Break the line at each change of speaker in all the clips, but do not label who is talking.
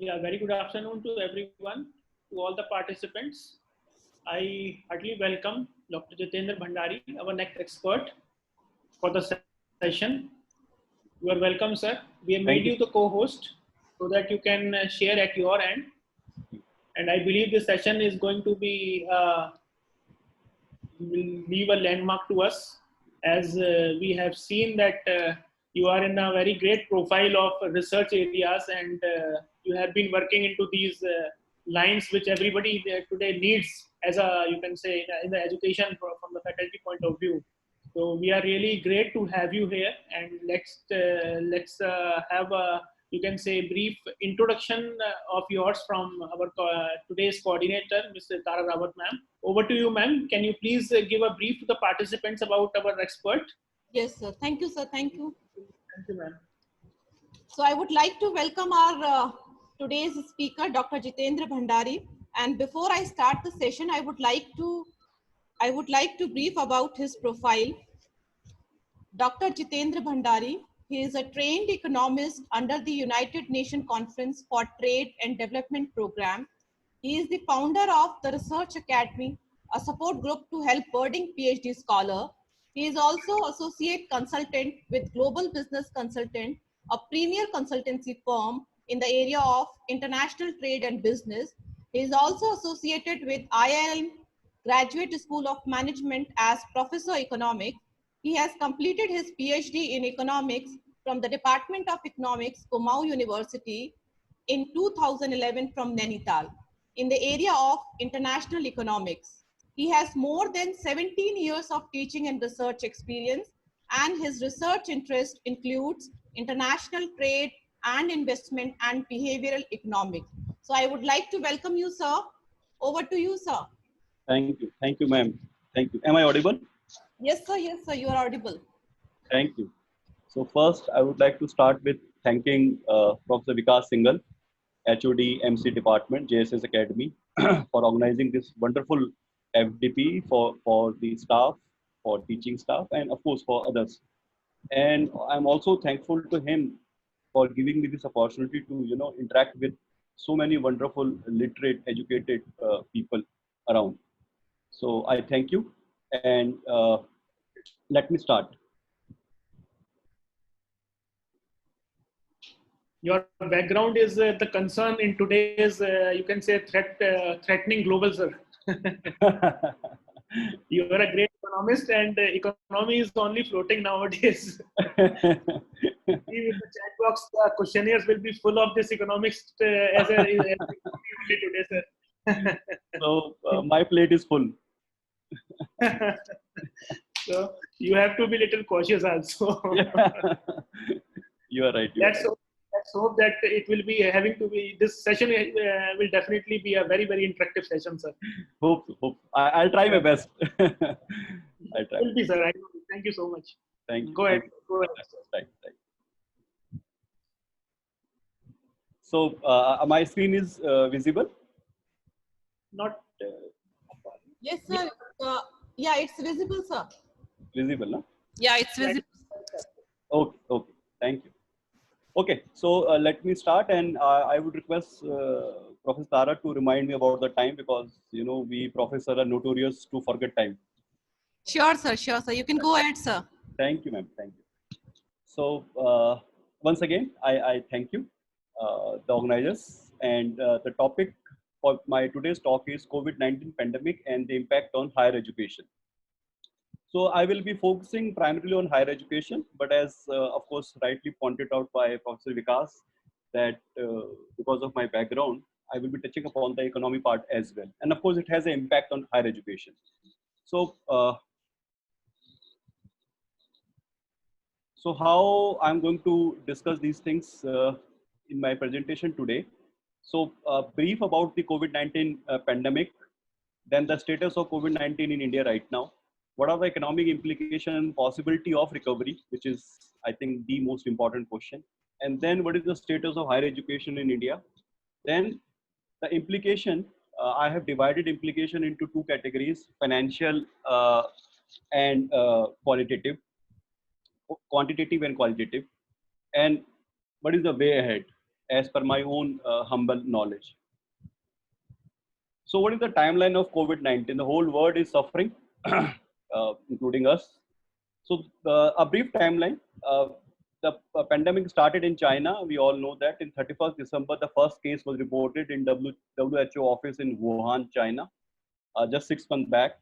Yeah, very good afternoon to everyone, to all the participants. I heartily welcome Dr. Jitendra Bhandari, our next expert for the session. You are welcome, sir. We have made you the
Thank you.
co-host so that you can share at your end. And I believe this session is going to be will leave a landmark to us, as we have seen that you are in a very great profile of research areas, and you have been working into these lines which everybody today needs, as a, you can say, in the education from the faculty point of view. So we are really great to have you here, and let's have a, you can say, brief introduction of yours from our today's coordinator, Mr. Tara Rawat, ma'am. Over to you, ma'am. Can you please give a brief to the participants about our expert?
Yes, sir. Thank you, sir. Thank you.
Thank you, ma'am.
So I would like to welcome our today's speaker, Dr. Jitendra Bhandari. And before I start the session, I would like to brief about his profile. Dr. Jitendra Bhandari, he is a trained economist under the United Nations Conference for Trade and Development Program. He is the founder of the Research Academy, a support group to help budding PhD scholar. He is also associate consultant with Global Business Consultant, a premier consultancy firm in the area of international trade and business. He is also associated with IIM Graduate School of Management as Professor Economics. He has completed his PhD in economics from the Department of Economics, Kumaon University in 2011 from Nainital in the area of international economics. He has more than 17 years of teaching and research experience, and his research interest includes international trade and investment and behavioral economics. So I would like to welcome you, sir. Over to you, sir.
Thank you, ma'am. Thank you. Am I audible?
Yes, sir. Yes, sir. You are audible.
Thank you. So first, I would like to start with thanking Professor Vikas Singhal, HOD MC Department, JSS Academy, for organizing this wonderful FDP for the staff, for teaching staff, and of course for others. And I'm also thankful to him for giving me this opportunity to interact with so many wonderful, literate, educated people around. So I thank you, and let me start.
Your background is the concern in today's, you can say, threatening global, sir. You are a great economist, and economy is only floating nowadays. With the chat box, the questionnaires will be full of this economics as only today, sir.
So my plate is full.
So you have to be a little cautious also.
You are right.
Let's hope that it will be having to be, this session will definitely be a very, very interactive session, sir.
Hope. I'll try my best. I'll try.
Will be, sir. I know. Thank you so much.
Thank you.
Go ahead. Go ahead.
Right. So my screen is visible?
Not.
Yes, sir. Yeah, it's visible, sir.
Visible, no?
Yeah, it's visible.
Okay. Thank you. Okay, so let me start, and I would request Professor Tara to remind me about the time, because we professors are notorious to forget time.
Sure, sir. Sure, sir. You can go ahead, sir.
Thank you, ma'am. Thank you. So once again, I thank you, the organizers, and the topic for my today's talk is COVID-19 pandemic and the impact on higher education. So I will be focusing primarily on higher education, but as of course rightly pointed out by Professor Vikas, that because of my background, I will be touching upon the economy part as well. And of course, it has an impact on higher education. So, so how I'm going to discuss these things in my presentation today. So brief about the COVID-19 pandemic, then the status of COVID-19 in India right now. What are the economic implications and possibility of recovery, which is, I think, the most important question. And then what is the status of higher education in India? Then the implication, I have divided implication into two categories, financial and quantitative and qualitative. And what is the way ahead? as per my own humble knowledge. So what is the timeline of COVID-19? The whole world is suffering, including us. So a brief timeline. The pandemic started in China. We all know that in 31st December, the first case was reported in WHO office in Wuhan, China, just 6 months back.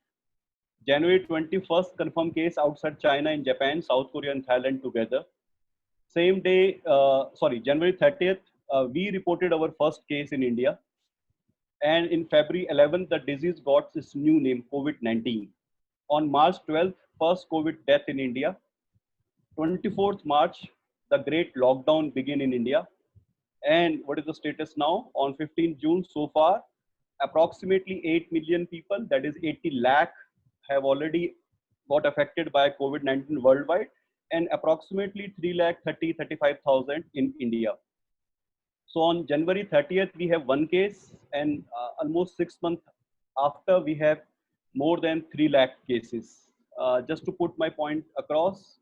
January 21st, confirmed case outside China in Japan, South Korea, and Thailand together. Same day, January 30th, we reported our first case in India. And in February 11th, the disease got its new name, COVID-19. On March 12th, first COVID death in India. 24th March, the great lockdown began in India. And what is the status now? On 15th June, so far, approximately 8 million people, that is 80 lakh, have already got affected by COVID-19 worldwide, and approximately 3,35,000 in India. So on January 30th, we have one case, and almost 6 months after, we have more than 3 lakh cases. Just to put my point across,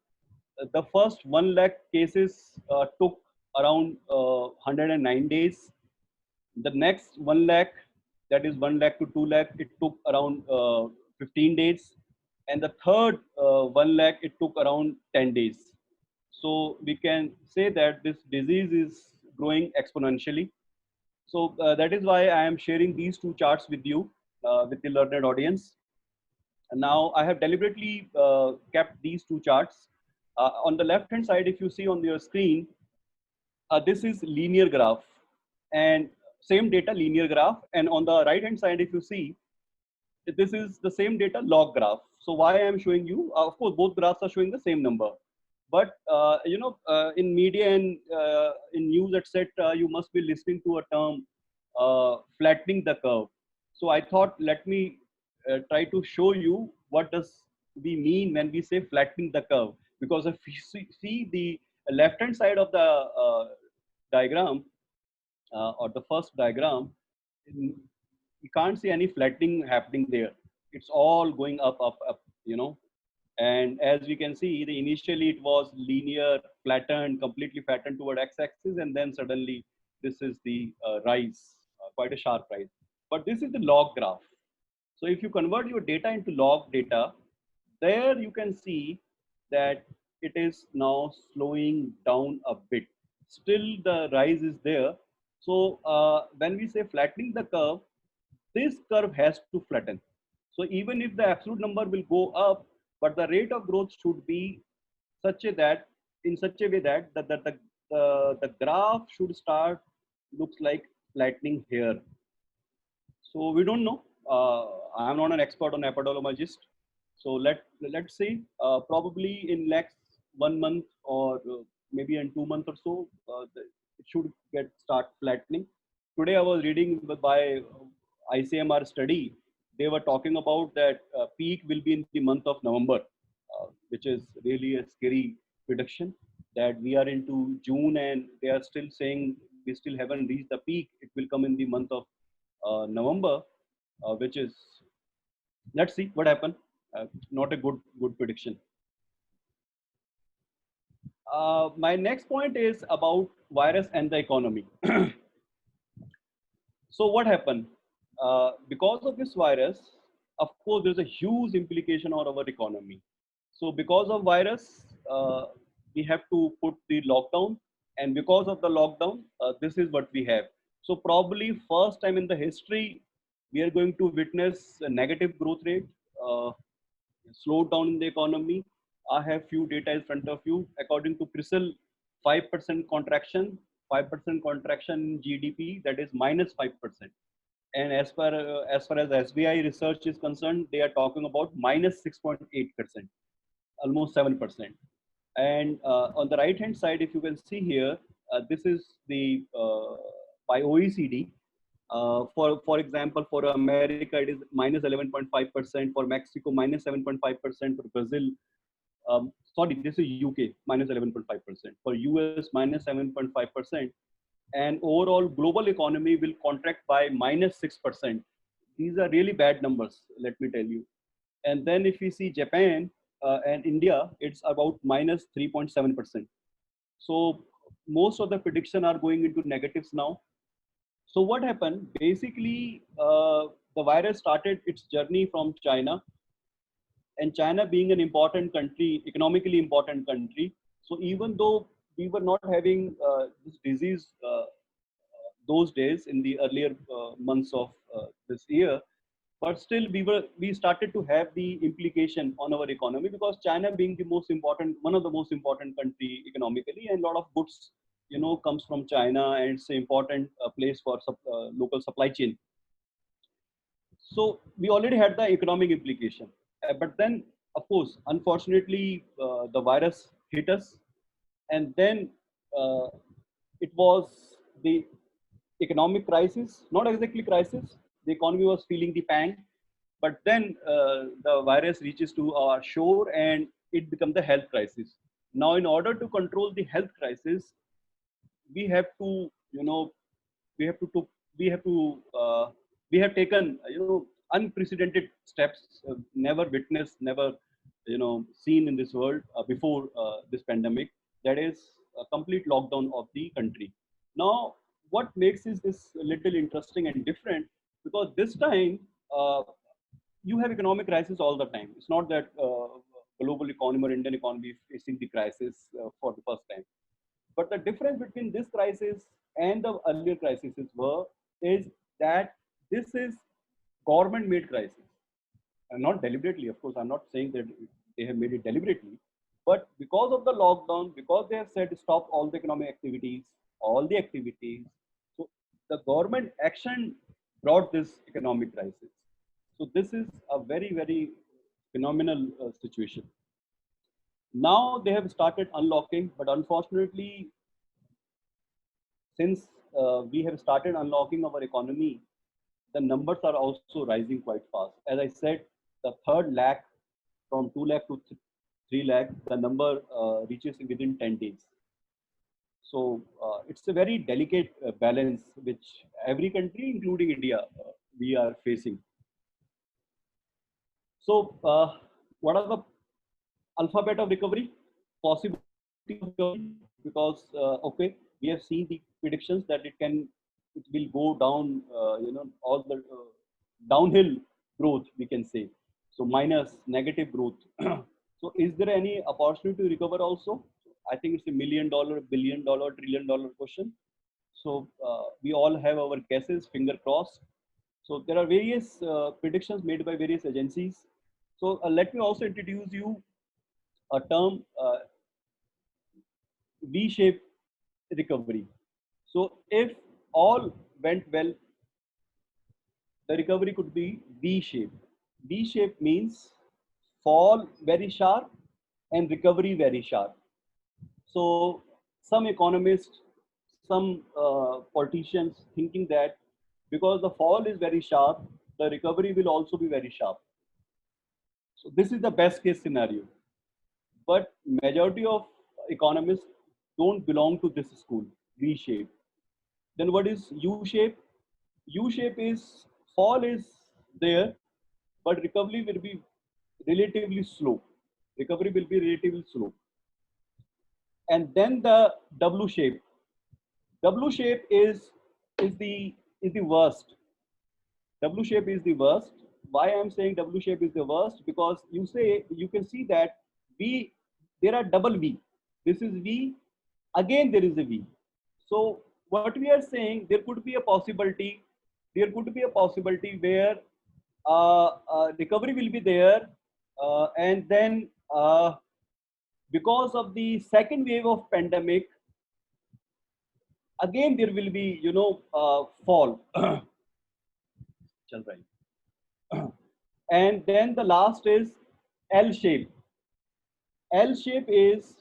the first 1 lakh cases took around 109 days. The next 1 lakh, that is 1 lakh to 2 lakh, it took around 15 days. And the third 1 lakh, it took around 10 days. So we can say that this disease is growing exponentially. So that is why I am sharing these two charts with you, with the learned audience. And now I have deliberately kept these two charts. On the left hand side, if you see on your screen, this is linear graph, and same data linear graph. And on the right hand side, if you see, this is the same data log graph. So why I am showing you, of course, both graphs are showing the same number. But in media and in news, etc., you must be listening to a term, flattening the curve. So I thought, let me try to show you what does we mean when we say flattening the curve. Because if you see the left-hand side of the diagram, or the first diagram, you can't see any flattening happening there. It's all going up, up, up, And as we can see, initially it was linear, flattened, completely flattened toward x-axis, and then suddenly this is the rise, quite a sharp rise. But this is the log graph. So if you convert your data into log data, there you can see that it is now slowing down a bit. Still the rise is there. So when we say flattening the curve, this curve has to flatten. So even if the absolute number will go up, but the rate of growth should be in such a way that the graph should start looks like flattening here. So we don't know. I am not an expert on epidemiologist. So let's say probably in next 1 month or maybe in 2 months or so, it should start flattening. Today I was reading by ICMR study. They were talking about that peak will be in the month of November, which is really a scary prediction, that we are into June and they are still saying we still haven't reached the peak. It will come in the month of November, which is, let's see what happens. Not a good prediction. My next point is about virus and the economy. So what happened? Because of this virus, of course, there's a huge implication on our economy. So because of virus, we have to put the lockdown, and because of the lockdown, this is what we have. So probably first time in the history, we are going to witness a negative growth rate, slowdown in the economy. I have few data in front of you. According to CRISIL, 5% contraction, 5% contraction in GDP, that is minus 5%. And as far as SBI research is concerned, they are talking about minus 6.8%, almost 7%. And on the right hand side, if you can see here, this is the by OECD. For example, for America, it is minus 11.5%. For Mexico, minus 7.5%. For Brazil, sorry, this is UK, minus 11.5%. For US, minus 7.5%. And overall global economy will contract by minus 6%. These are really bad numbers, let me tell you. And then if we see Japan and India, it's about minus 3.7%. So most of the prediction are going into negatives now. So what happened? Basically, the virus started its journey from China, and China being an important country, economically important country. So even though we were not having this disease those days in the earlier months of this year, but still we started to have the implication on our economy, because China being the most important, one of the most important country economically, and a lot of goods, you know, comes from China, and it's an important place for local supply chain. So we already had the economic implication. But then, of course, unfortunately, the virus hit us, and then uh, it was the economic crisis, not exactly crisis. The economy was feeling the pang, but then the virus reaches to our shore, and it becomes the health crisis. Now, in order to control the health crisis, we have to, you know, we have to, we have to, we have taken, you know, unprecedented steps, never witnessed, never, you know, seen in this world before this pandemic. That is a complete lockdown of the country. Now, what makes is this a little interesting and different, because this time you have economic crisis all the time. It's not that global economy or Indian economy is facing the crisis for the first time. But the difference between this crisis and the earlier crises is that this is government-made crisis, and not deliberately. Of course, I'm not saying that they have made it deliberately, but because of the lockdown, because they have said stop all the economic activities, all the activities. So the government action brought this economic crisis. So this is a very, very phenomenal situation. Now they have started unlocking, but unfortunately, since we have started unlocking our economy, the numbers are also rising quite fast. As I said, the third lakh, from 2 lakh to 3 lakh, the number reaches within 10 days. So it's a very delicate balance which every country, including India, we are facing. So what are the alphabet of recovery? Possibility of recovery, because okay, we have seen the predictions that it will go down, you know, all the downhill growth, we can say. So minus, negative growth. So is there any opportunity to recover also? I think it's $1 million, $1 billion, $1 trillion question. So we all have our guesses, finger crossed. So there are various predictions made by various agencies. So let me also introduce you a term, V-shaped recovery. So if all went well, the recovery could be V-shaped. V-shaped means fall very sharp and recovery very sharp. So some economists, some politicians thinking that because the fall is very sharp, the recovery will also be very sharp. So this is the best case scenario. But majority of economists don't belong to this school, V-shape. Then what is U-shape? U-shape is fall is there, but recovery will be relatively slow. Recovery will be relatively slow. And then the W shape. W shape is the worst. W shape is the worst. Why I'm saying W shape is the worst? Because you can see that there are double V. This is V. Again, there is a V. So what we are saying, there could be a possibility. There could be a possibility where recovery will be there, and then because of the second wave of pandemic, again there will be, you know, fall. Chal raha hai. And then the last is L shape. L shape is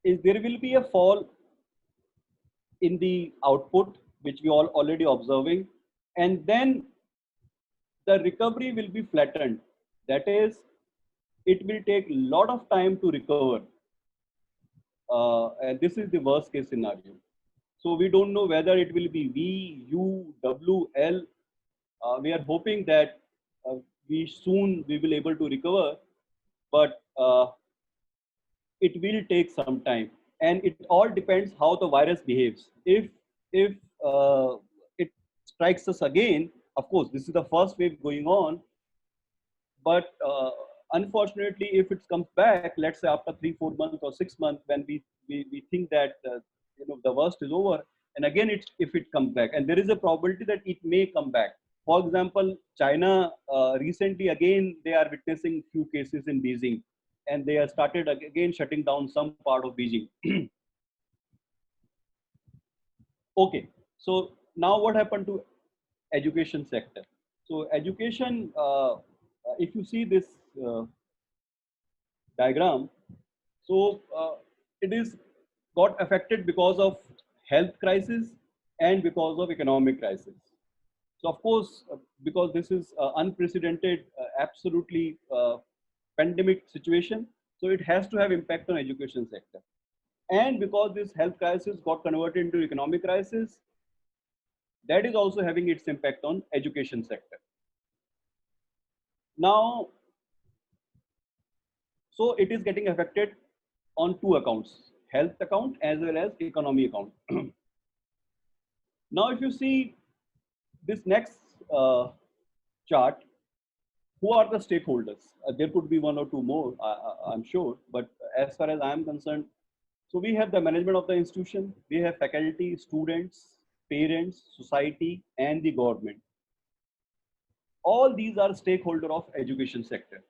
there will be a fall in the output, which we all already observing, and then the recovery will be flattened. That is, it will take a lot of time to recover. And this is the worst case scenario. So we don't know whether it will be V, U, W, L. We are hoping that we will able to recover, but it will take some time. and it all depends how the virus behaves. If it strikes us again, of course, this is the first wave going on, but unfortunately, if it comes back, let's say after 3-4 months or 6 months, when we think that the worst is over, and again if it comes back, and there is a probability that it may come back. For example, China recently again they are witnessing few cases in Beijing, and they have started again shutting down some part of Beijing. Okay, so now what happened to education sector? So education, if you see this diagram, so it is got affected because of health crisis and because of economic crisis. So of course, because this is unprecedented, absolutely pandemic situation, so it has to have impact on education sector. And because this health crisis got converted into economic crisis, that is also having its impact on education sector. Now, so it is getting affected on two accounts, health account as well as economy account. Now, if you see this next chart, who are the stakeholders? There could be one or two more, I'm sure, but as far as I'm concerned, so we have the management of the institution, we have faculty, students, parents, society, and the government. All these are stakeholders of education sector.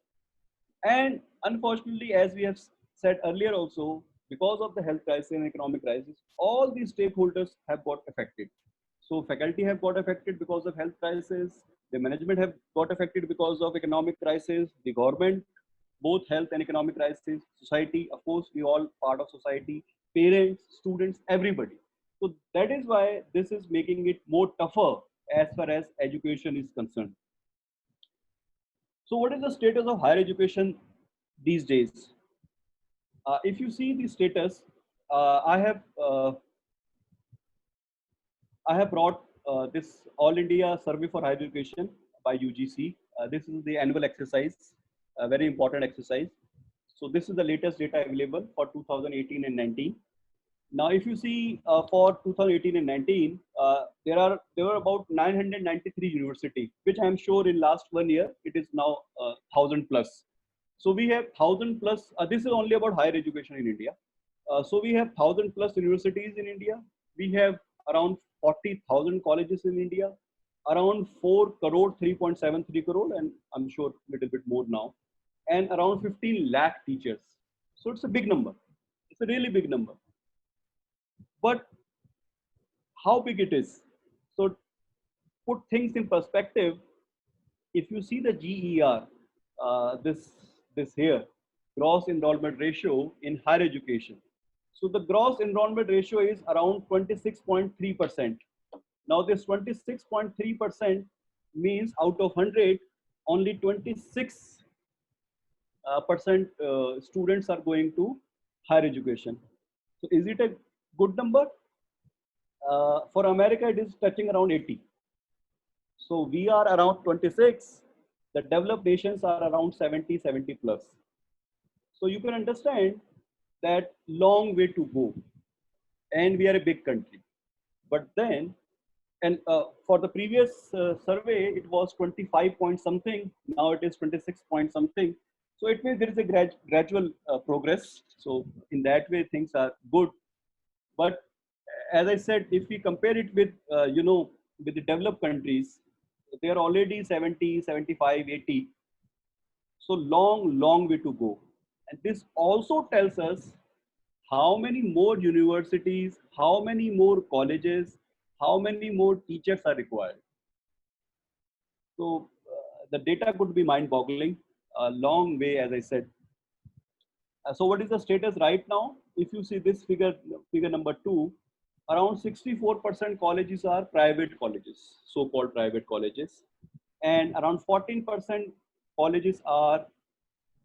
And unfortunately, as we have said earlier also, because of the health crisis and economic crisis, all these stakeholders have got affected. So faculty have got affected because of health crisis, the management have got affected because of economic crisis, the government, both health and economic crisis, society, of course, we all part of society, parents, students, everybody. So that is why this is making it more tougher as far as education is concerned. So what is the status of higher education these days? If you see the status, I have brought this All India Survey for Higher Education by UGC. This is the annual exercise, a very important exercise. So this is the latest data available for 2018 and 19. Now, if you see for 2018 and 19, there were about 993 universities, which I'm sure in last 1 year it is now 1,000 plus. So we have 1,000 plus. This is only about higher education in India. So we have 1,000 plus universities in India. We have around 40,000 colleges in India, around 4 crore, 3.73 crore, and I'm sure a little bit more now, and around 15 lakh teachers. So it's a big number. It's a really big number. But how big it is? So put things in perspective. If you see the GER, this here, gross enrollment ratio in higher education. So the gross enrollment ratio is around 26.3%. Now this 26.3% means out of 100, only 26% students are going to higher education. So is it a good number? For America, it is touching around 80. So we are around 26. The developed nations are around 70, 70 plus. So you can understand that long way to go. And we are a big country. But then, and for the previous survey, it was 25 point something. Now it is 26 point something. So it means there is a gradual progress. So in that way, things are good. But as I said, if we compare it with, with the developed countries, they are already 70, 75, 80. So long way to go. And this also tells us how many more universities, how many more colleges, how many more teachers are required. So the data could be mind-boggling, a long way, as I said. So what is the status right now? If you see this figure number 2, around 64% colleges are private colleges, so-called private colleges, and around 14% colleges are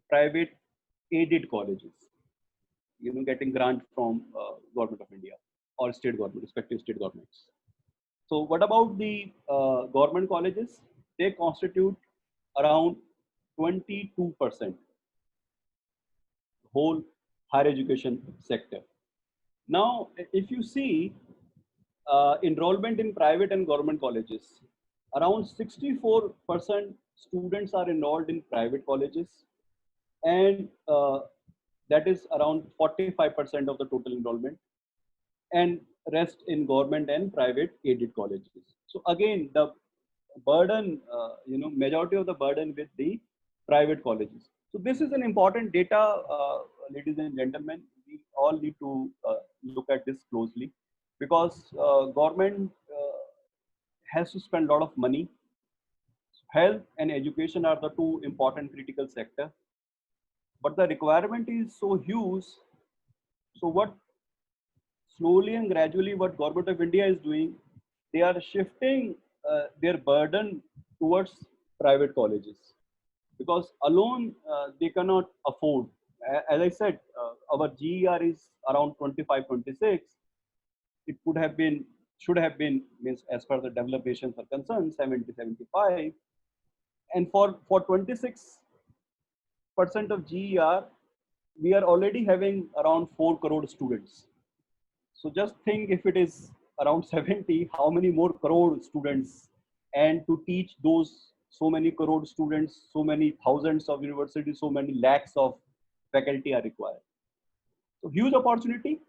private aided colleges, getting grant from Government of India or state government, respective state governments. So what about the government colleges? They constitute around 22%, whole higher education sector. Now, if you see enrollment in private and government colleges, around 64% students are enrolled in private colleges, and that is around 45% of the total enrollment, and rest in government and private aided colleges. So again, the burden, majority of the burden with the private colleges. So this is an important data, ladies and gentlemen. We all need to look at this closely, because government has to spend a lot of money. Health and education are the two important critical sector, but the requirement is so huge. So what slowly and gradually what government of India is doing, they are shifting their burden towards private colleges, because alone they cannot afford. As I said, our GER is around 25, 26. It could have been, should have been, means as per the developed nations are concerned, 70, 75. And for 26% of GER, we are already having around 4 crore students. So just think, if it is around 70, how many more crore students, and to teach those so many crore students, so many thousands of universities, so many lakhs of faculty are required. So huge opportunity,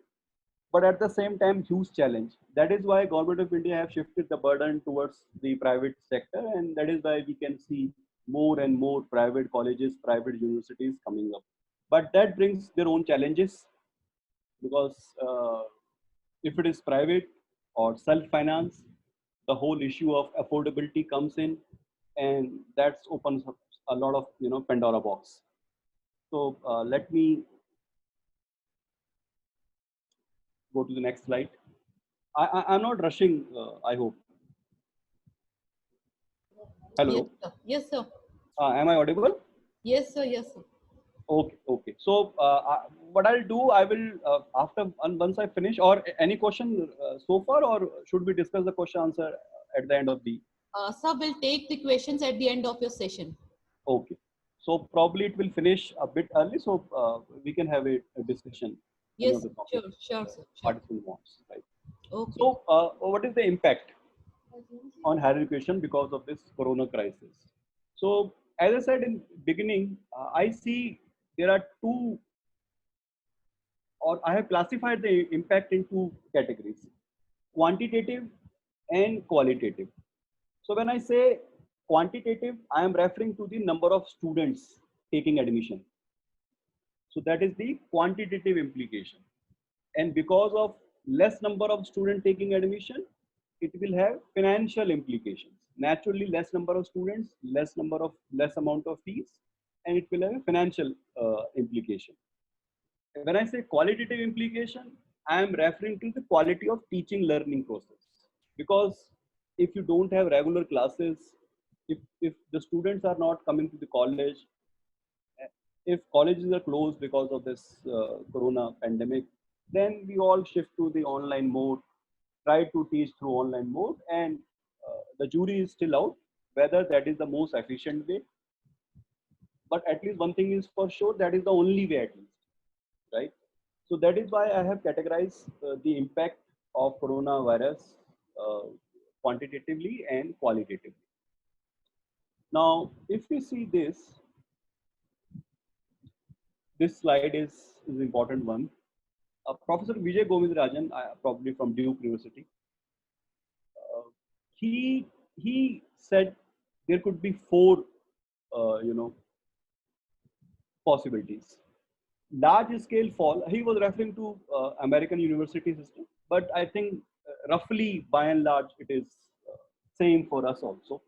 but at the same time, huge challenge. That is why government of India have shifted the burden towards the private sector, and that is why we can see more and more private colleges, private universities coming up. But that brings their own challenges, because if it is private or self-finance, the whole issue of affordability comes in, and that opens up a lot of Pandora box. So let me go to the next slide. I'm not rushing. I hope. Hello.
Yes, sir. Yes, sir.
Am I audible?
Yes, sir. Yes, sir.
Okay. Okay. So what I'll do, I will after once I finish, or any question so far, or should we discuss the question answer at the end of the?
Sir, will take the questions at the end of your session.
Okay. So probably it will finish a bit early, so we can have a discussion.
Yes, sure, sure, sir. Sure.
Participant wants, right?
Okay.
So what is the impact on higher education because of this corona crisis? So as I said in beginning, I see there are two, or I have classified the impact into categories: quantitative and qualitative. So when I say quantitative, I am referring to the number of students taking admission. So that is the quantitative implication. And because of less number of students taking admission, it will have financial implications. Naturally, less number of students, less amount of fees, and it will have a financial implication. When I say qualitative implication, I am referring to the quality of teaching learning process. Because if you don't have regular classes, if the students are not coming to the college, if colleges are closed because of this corona pandemic, then we all shift to the online mode, try to teach through online mode, and the jury is still out whether that is the most efficient way. But at least one thing is for sure, that is the only way, at least, right? So that is why I have categorized the impact of coronavirus quantitatively and qualitatively. Now, if we see this slide is an important one. Professor Vijay Govindarajan, probably from Duke University, he said there could be four, possibilities. Large scale fall. He was referring to American university system, but I think roughly by and large it is same for us also.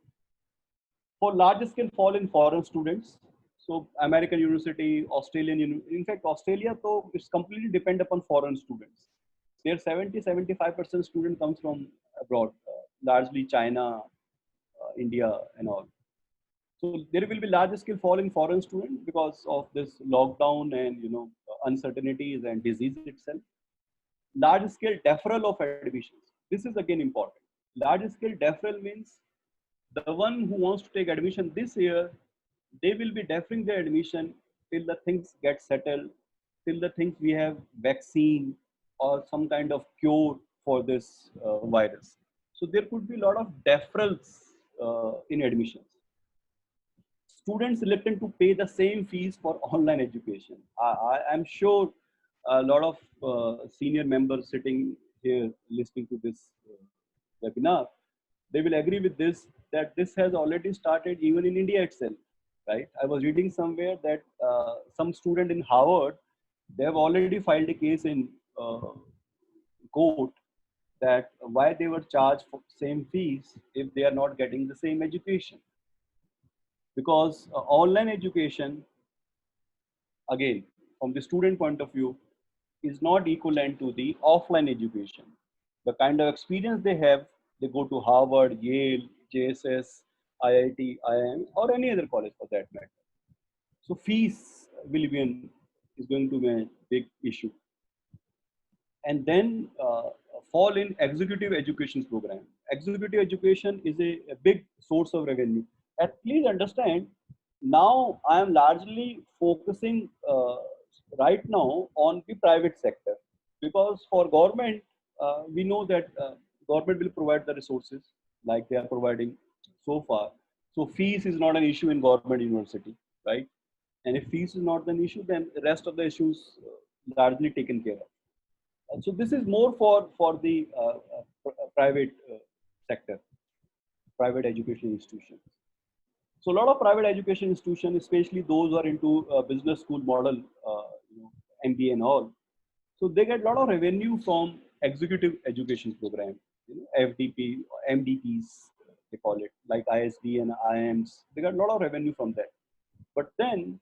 For large scale fall in foreign students, so American university, in fact, Australia, so it's completely depend upon foreign students. Their 70-75% student comes from abroad, largely China, India, and all. So there will be large scale fall in foreign students because of this lockdown and uncertainties and disease itself. Large scale deferral of admissions. This is again important. Large scale deferral means the one who wants to take admission this year, they will be deferring their admission till the things get settled, till the things we have vaccine, or some kind of cure for this virus. So there could be a lot of deferrals in admissions. Students reluctant to pay the same fees for online education. I'm sure a lot of senior members sitting here listening to this webinar, they will agree with this, that this has already started even in India itself, right? I was reading somewhere that some student in Harvard, they have already filed a case in court that why they were charged for same fees if they are not getting the same education. Because online education, again, from the student point of view, is not equivalent to the offline education. The kind of experience they have, they go to Harvard, Yale, JSS, IIT, IIM, or any other college for that matter. So fees is going to be a big issue. And then fall in executive education program. Executive education is a big source of revenue. And please understand, now I am largely focusing right now on the private sector, because for government, we know that government will provide the resources like they are providing so far. So fees is not an issue in government university, right? And if fees is not an issue, then the rest of the issues largely taken care of. So this is more for the private sector, private education institutions. So a lot of private education institutions, especially those who are into business school model, MBA and all, so they get a lot of revenue from executive education program, FDP, MDPs, they call it, like ISD and IIMs. They got a lot of revenue from that. But then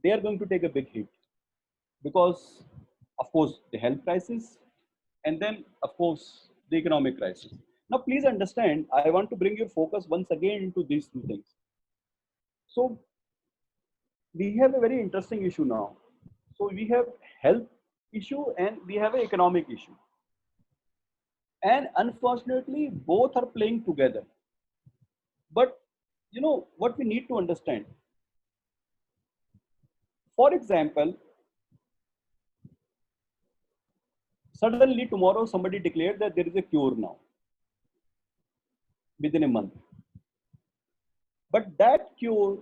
they are going to take a big hit because, of course, the health crisis, and then, of course, the economic crisis. Now, please understand, I want to bring your focus once again into these two things. So, we have a very interesting issue now. So, we have health issue and we have an economic issue. And unfortunately, both are playing together. But, what we need to understand, for example, suddenly tomorrow somebody declared that there is a cure now within a month. But that cure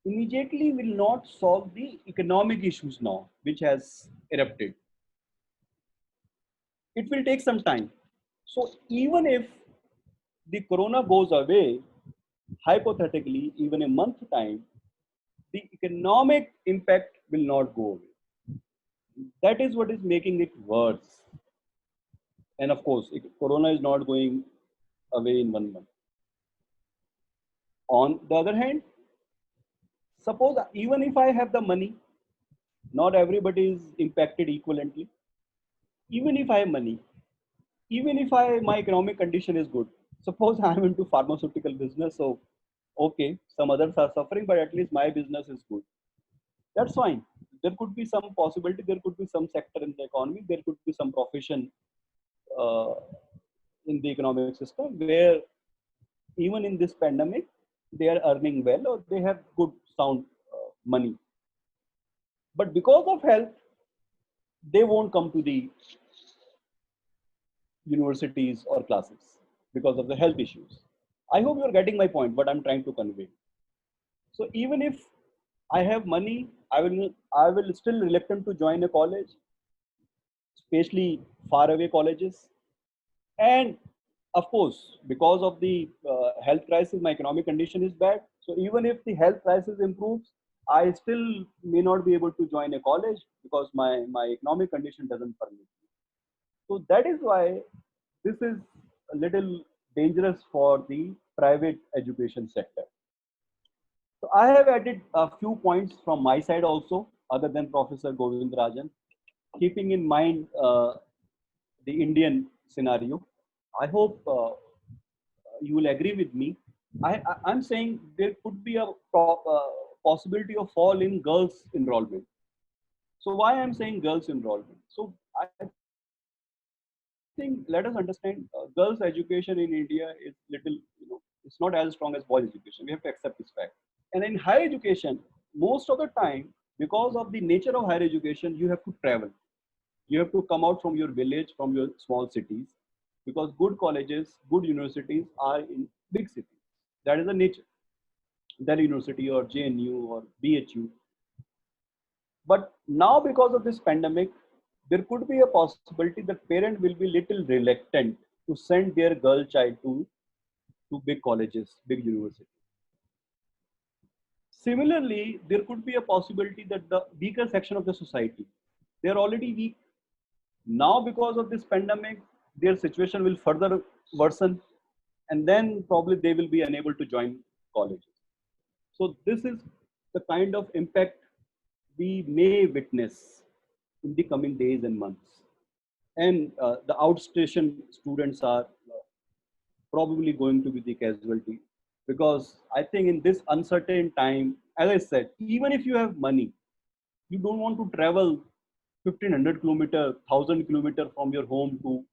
immediately will not solve the economic issues now, which has erupted. It will take some time. So even if the corona goes away, hypothetically, even a month time, the economic impact will not go away. That is what is making it worse. And of course, corona is not going away in 1 month. On the other hand, suppose even if I have the money, not everybody is impacted equivalently. Even if I have money, even if my economic condition is good, suppose I am into pharmaceutical business, so okay, some others are suffering, but at least my business is good. That's fine. There could be some possibility, there could be some sector in the economy, there could be some profession in the economic system where even in this pandemic, they are earning well or they have good sound money. But because of health, they won't come to the universities or classes because of the health issues. I hope you're getting my point, what I'm trying to convey. So even if I have money, I will still reluctant to join a college, especially far away colleges. And of course, because of the health crisis, my economic condition is bad. So even if the health crisis improves, I still may not be able to join a college because my economic condition doesn't permit me. So that is why this is a little dangerous for the private education sector. So I have added a few points from my side also, other than Professor Govindarajan, keeping in mind the Indian scenario. I hope you will agree with me. I'm saying there could be a possibility of fall in girls enrollment. So why I'm saying girls enrollment? So I think, let us understand, girls education in India is little, it's not as strong as boys education. We have to accept this fact. And in higher education, most of the time, because of the nature of higher education, you have to travel. You have to come out from your village, from your small cities, because good colleges, good universities are in big cities. That is the nature. Delhi University or JNU or BHU. But now because of this pandemic, there could be a possibility that parent will be little reluctant to send their girl child to big colleges, big universities. Similarly, there could be a possibility that the weaker section of the society, they are already weak. Now because of this pandemic, their situation will further worsen, and then probably they will be unable to join colleges. So this is the kind of impact we may witness in the coming days and months. And the outstation students are probably going to be the casualty, because I think in this uncertain time, as I said, even if you have money, you don't want to travel 1500 kilometer, 1000 kilometer from your home to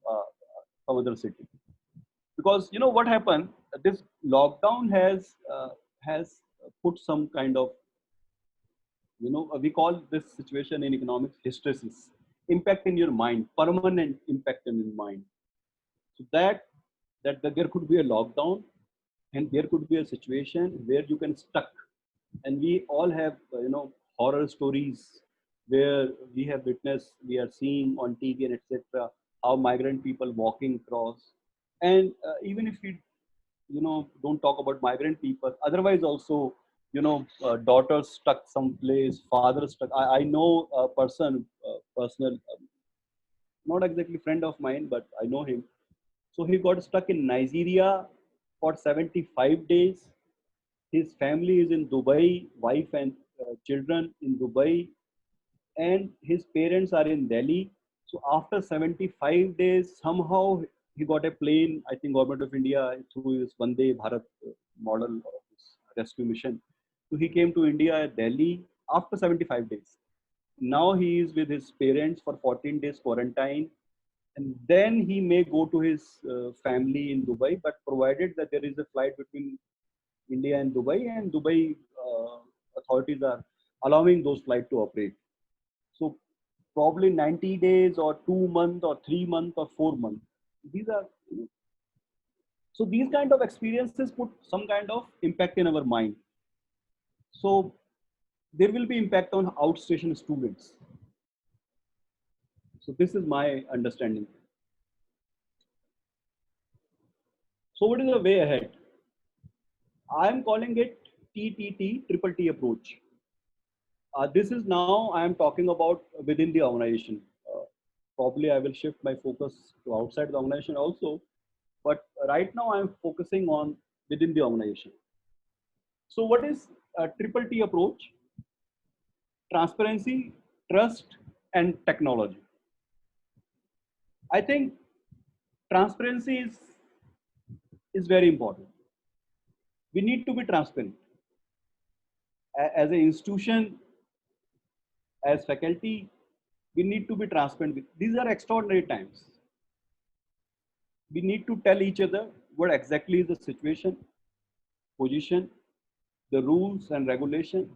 some other city, because you know what happened. This lockdown has put some kind of, we call this situation in economics hysteresis, impact in your mind, permanent impact in your mind. So that there could be a lockdown, and there could be a situation where you can stuck. And we all have horror stories where we have witnessed, we are seeing on TV and etc., how migrant people walking across. And even if we don't talk about migrant people, otherwise also, daughters stuck someplace, father stuck. I know a person, personal, not exactly friend of mine, but I know him. So he got stuck in Nigeria for 75 days. His family is in Dubai, wife and children in Dubai, and his parents are in Delhi. So after 75 days, somehow he got a plane, I think Government of India through his Vande Bharat model of his rescue mission. So he came to India, Delhi, after 75 days. Now he is with his parents for 14 days quarantine, and then he may go to his family in Dubai, but provided that there is a flight between India and Dubai authorities are allowing those flights to operate. So probably 90 days or 2 months or 3 months or 4 months. These are, so these kind of experiences put some kind of impact in our mind. So there will be impact on outstation students. So this is my understanding. So what is the way ahead? I am calling it TTT, triple T approach. This is now I am talking about within the organization. Probably I will shift my focus to outside the organization also, but right now I am focusing on within the organization. So what is a triple T approach? Transparency, trust, and technology. I think transparency is very important. We need to be transparent. As an institution, as faculty, we need to be transparent. These are extraordinary times. We need to tell each other what exactly is the situation, position, the rules and regulation.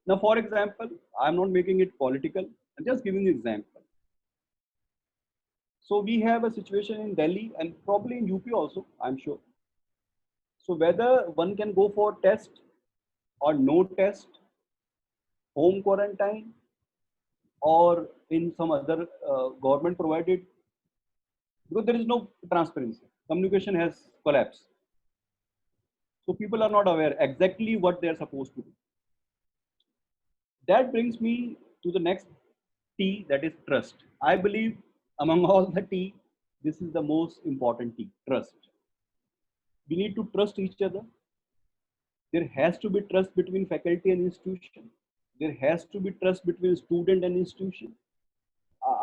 Now, for example, I'm not making it political. I'm just giving you an example. So we have a situation in Delhi and probably in UP also, I'm sure. So whether one can go for test or no test, home quarantine, or in some other government provided, because there is no transparency. Communication has collapsed. So people are not aware exactly what they are supposed to do. That brings me to the next T, that is trust. I believe among all the T, this is the most important T, trust. We need to trust each other. There has to be trust between faculty and institution. There has to be trust between student and institution.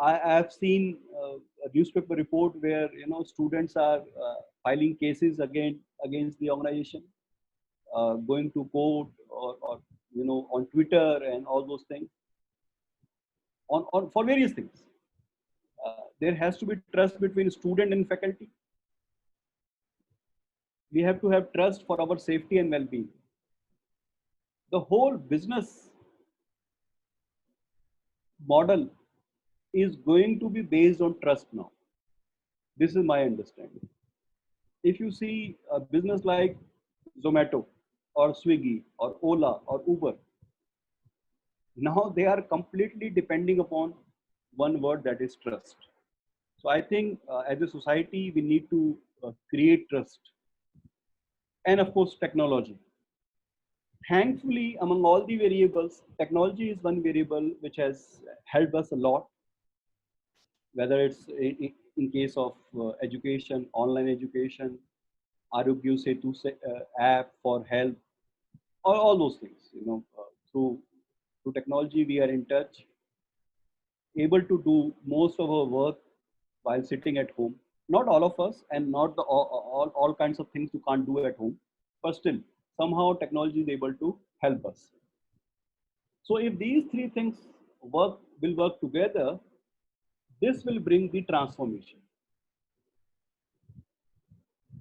I have seen a newspaper report where students are filing cases against the organization, going to court or on Twitter and all those things, on for various things. There has to be trust between student and faculty. We have to have trust for our safety and well-being. The whole business model is going to be based on trust now. This is my understanding. If you see a business like Zomato or Swiggy or Ola or Uber, now they are completely depending upon one word, that is trust. So I think as a society, we need to create trust. And of course, technology. Thankfully, among all the variables, technology is one variable which has helped us a lot, whether it's in case of education, online education, Arogya Setu app for health, or all those things. Through technology, we are in touch, able to do most of our work while sitting at home. Not all of us, and not all kinds of things you can't do at home, but still, somehow technology is able to help us. So if these three things will work together, this will bring the transformation,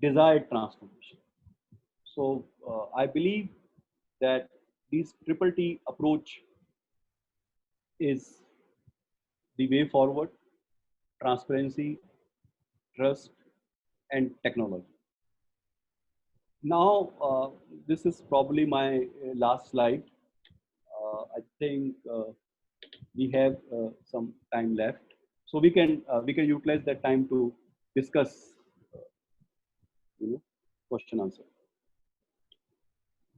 desired transformation. So I believe that this triple T approach is the way forward: transparency, trust, and technology. Now, this is probably my last slide. I think we have some time left, so we can utilize that time to discuss, question answer.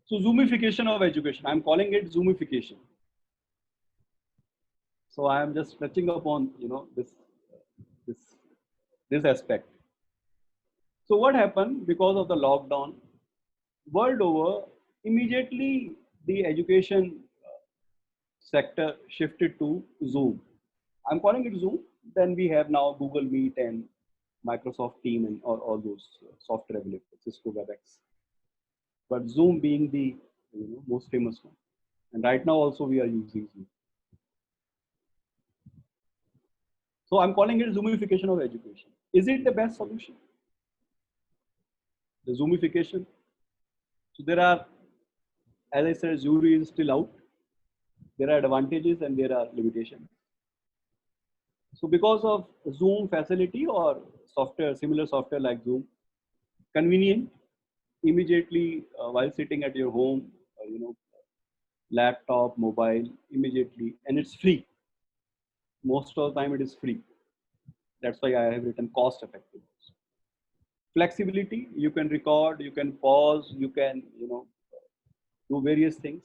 So Zoomification of education. I'm calling it Zoomification. So I am just touching upon this this aspect. So what happened because of the lockdown? World over, immediately the education sector shifted to Zoom. I'm calling it Zoom. Then we have now Google Meet and Microsoft Team and all those software available, Cisco WebEx. But Zoom being the most famous one. And right now also we are using Zoom. So I'm calling it Zoomification of education. Is it the best solution? The Zoomification. So there are, as I said, jury is still out. There are advantages and there are limitations. So because of Zoom facility or software, similar software like Zoom, convenient, immediately while sitting at your home, laptop, mobile, immediately, and it's free. Most of the time it is free. That's why I have written cost effective. Flexibility, you can record, you can pause, you can do various things.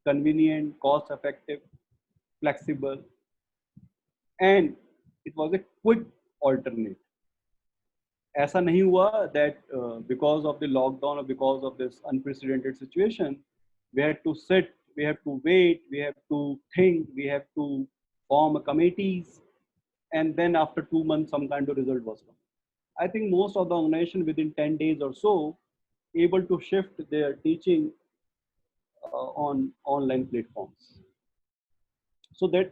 Convenient, cost effective, flexible, and it was a quick alternate. ऐसा नहीं हुआ that because of the lockdown or because of this unprecedented situation, we had to sit, we have to wait, we have to think, we have to form committees, and then after 2 months some kind of result was come. I think most of the organization within 10 days or so able to shift their teaching on online platforms. So that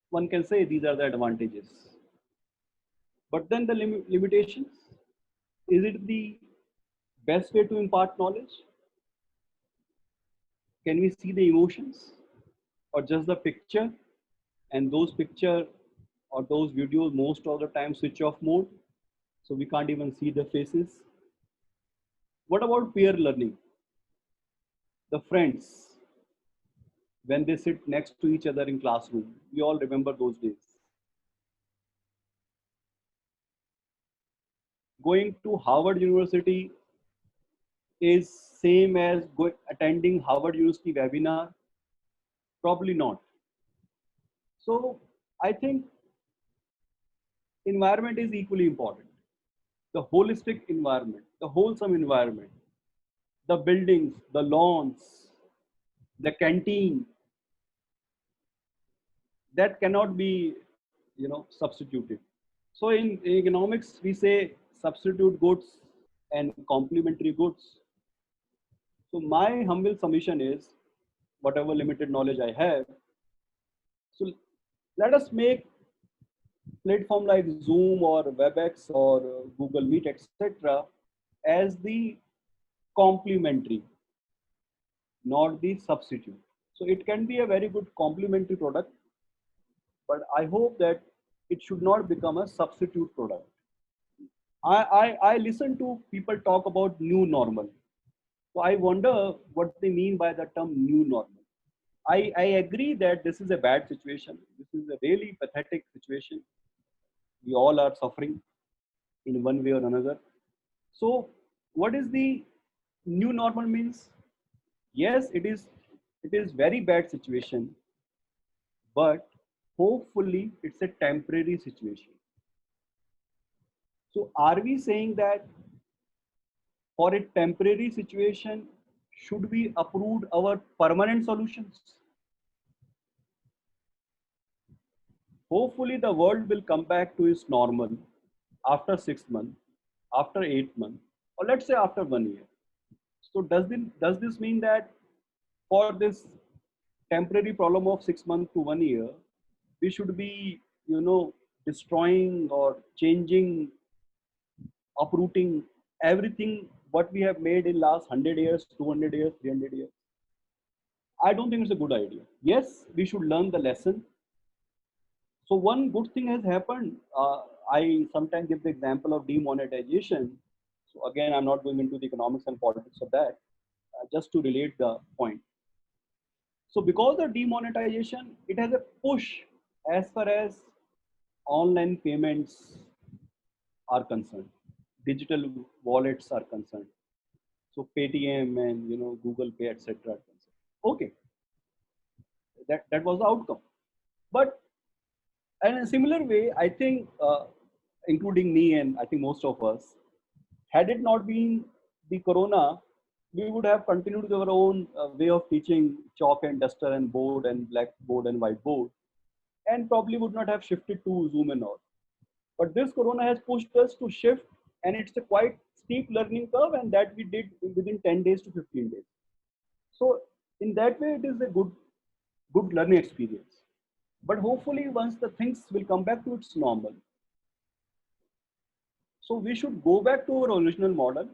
one can say these are the advantages. But then the limitations. Is it the best way to impart knowledge? Can we see the emotions or just the picture? And those picture or those videos most of the time switch off mode, so we can't even see the faces. What about peer learning? The friends, when they sit next to each other in classroom, we all remember those days. Going to Harvard University is same as attending Harvard University webinar? Probably not. So I think environment is equally important. The holistic environment, the wholesome environment, the buildings, the lawns, the canteen, that cannot be substituted. So in economics, we say substitute goods and complementary goods. So my humble submission is, whatever limited knowledge I have, so let us make platform like Zoom or WebEx or Google Meet, etc., as the complementary, not the substitute. So it can be a very good complementary product, but I hope that it should not become a substitute product. I listen to people talk about new normal. So I wonder what they mean by the term new normal. I agree that this is a bad situation. This is a really pathetic situation. We all are suffering in one way or another. So what is the new normal means? Yes, it is very bad situation, but hopefully it's a temporary situation. So are we saying that for a temporary situation, should we approve our permanent solutions? Hopefully the world will come back to its normal after 6 months, after 8 months, or let's say after 1 year. So does this mean that for this temporary problem of 6 months to 1 year, we should be, destroying or changing, uprooting everything what we have made in last 100 years, 200 years, 300 years? I don't think it's a good idea. Yes, we should learn the lesson. So one good thing has happened. I sometimes give the example of demonetization. So again, I'm not going into the economics and politics of that, just to relate the point. So because of demonetization, it has a push as far as online payments are concerned, digital wallets are concerned. So Paytm and Google Pay, etc. are concerned. Okay, that was the outcome. But and in a similar way, I think, including me and I think most of us, had it not been the corona, we would have continued with our own way of teaching chalk and duster and board and blackboard and whiteboard, and probably would not have shifted to Zoom and all. But this corona has pushed us to shift, and it's a quite steep learning curve, and that we did within 10 days to 15 days. So in that way, it is a good learning experience. But hopefully, once the things will come back to its normal, so we should go back to our original model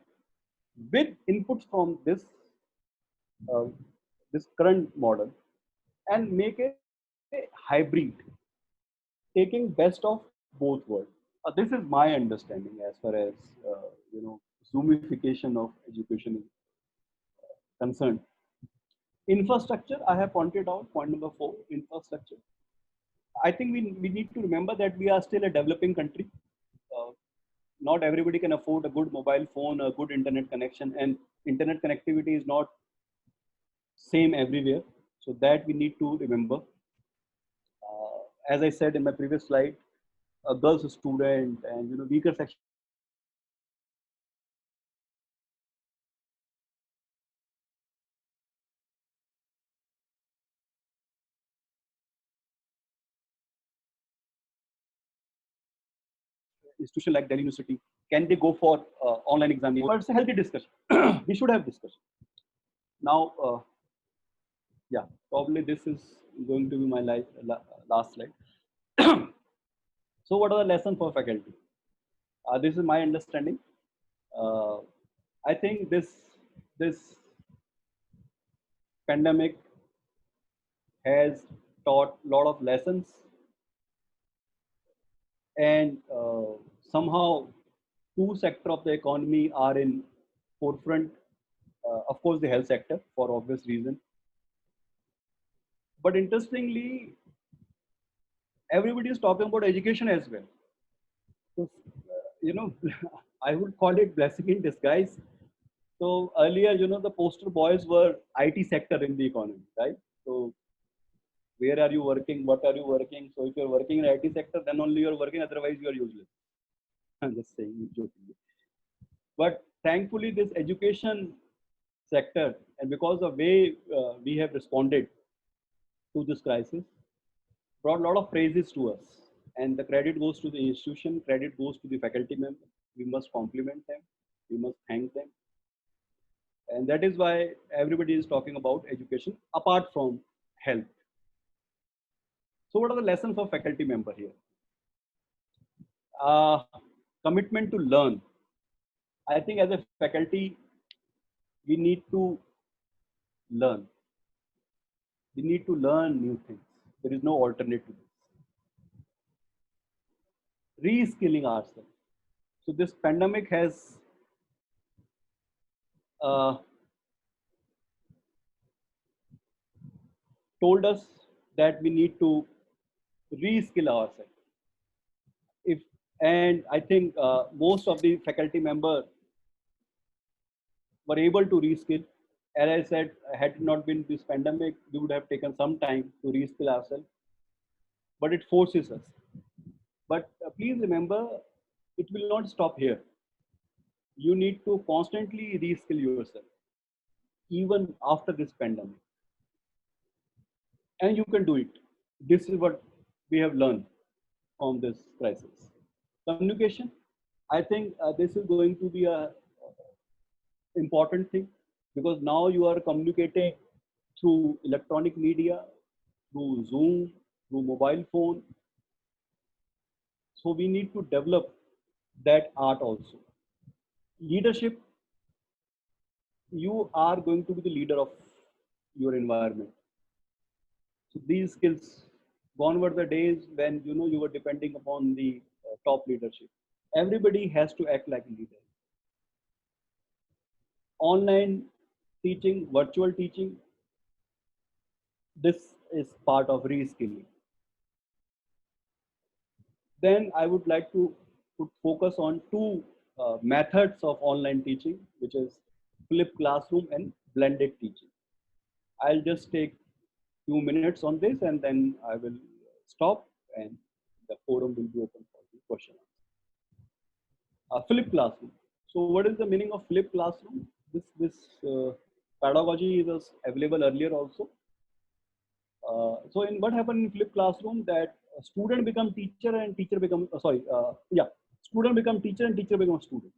with inputs from uh, this current model and make a hybrid, taking best of both worlds. This is my understanding as far as zoomification of education is concerned. Infrastructure, I have pointed out point number 4, infrastructure. I think we need to remember that we are still a developing country. Uh, Not everybody can afford a good mobile phone, a good internet connection, and internet connectivity is not same everywhere. So that we need to remember. As I said in my previous slide, a girls student and weaker section institution like Delhi University, can they go for online examination? But it's a healthy discussion. We should have discussion. Now, yeah, probably this is going to be my last slide. So what are the lessons for faculty? This is my understanding. Uh, I think this pandemic has taught a lot of lessons, and somehow two sectors of the economy are in forefront. Of course, the health sector for obvious reason. But interestingly, everybody is talking about education as well. So, I would call it blessing in disguise. So earlier, the poster boys were IT sector in the economy, right? So where are you working? What are you working? So if you're working in IT sector, then only you're working. Otherwise, you are useless. I'm just saying, jokingly. But thankfully, this education sector, and because of the way we have responded to this crisis, brought a lot of praises to us. And the credit goes to the institution, credit goes to the faculty member. We must compliment them, we must thank them. And that is why everybody is talking about education apart from health. So what are the lessons for faculty member here? Uh, Commitment to learn. I think as a faculty, we need to learn. We need to learn new things. There is no alternative to this. reskilling ourselves. So this pandemic has uh, told us that we need to reskill ourselves. If and I think most of the faculty members were able to reskill. As I said, had it not been this pandemic, we would have taken some time to reskill ourselves, but it forces us. But please remember, it will not stop here. You need to constantly reskill yourself, even after this pandemic. And you can do it. This is what we have learned from this crisis. Communication, I think this is going to be a important thing, because now you are communicating through electronic media, through Zoom, through mobile phone. So we need to develop that art also. Leadership, you are going to be the leader of your environment. So these skills, gone were the days when you were depending upon the top leadership. Everybody has to act like a leader. Online teaching, virtual teaching, this is part of reskilling. Then I would like to put focus on two methods of online teaching, which is flipped classroom and blended teaching. I'll just take 2 minutes on this, and then I will stop, and the forum will be open for the question. Flipped classroom. So what is the meaning of flipped classroom? This pedagogy was available earlier also. So in what happened in flipped classroom, that a student become teacher and teacher become student become teacher and teacher become student.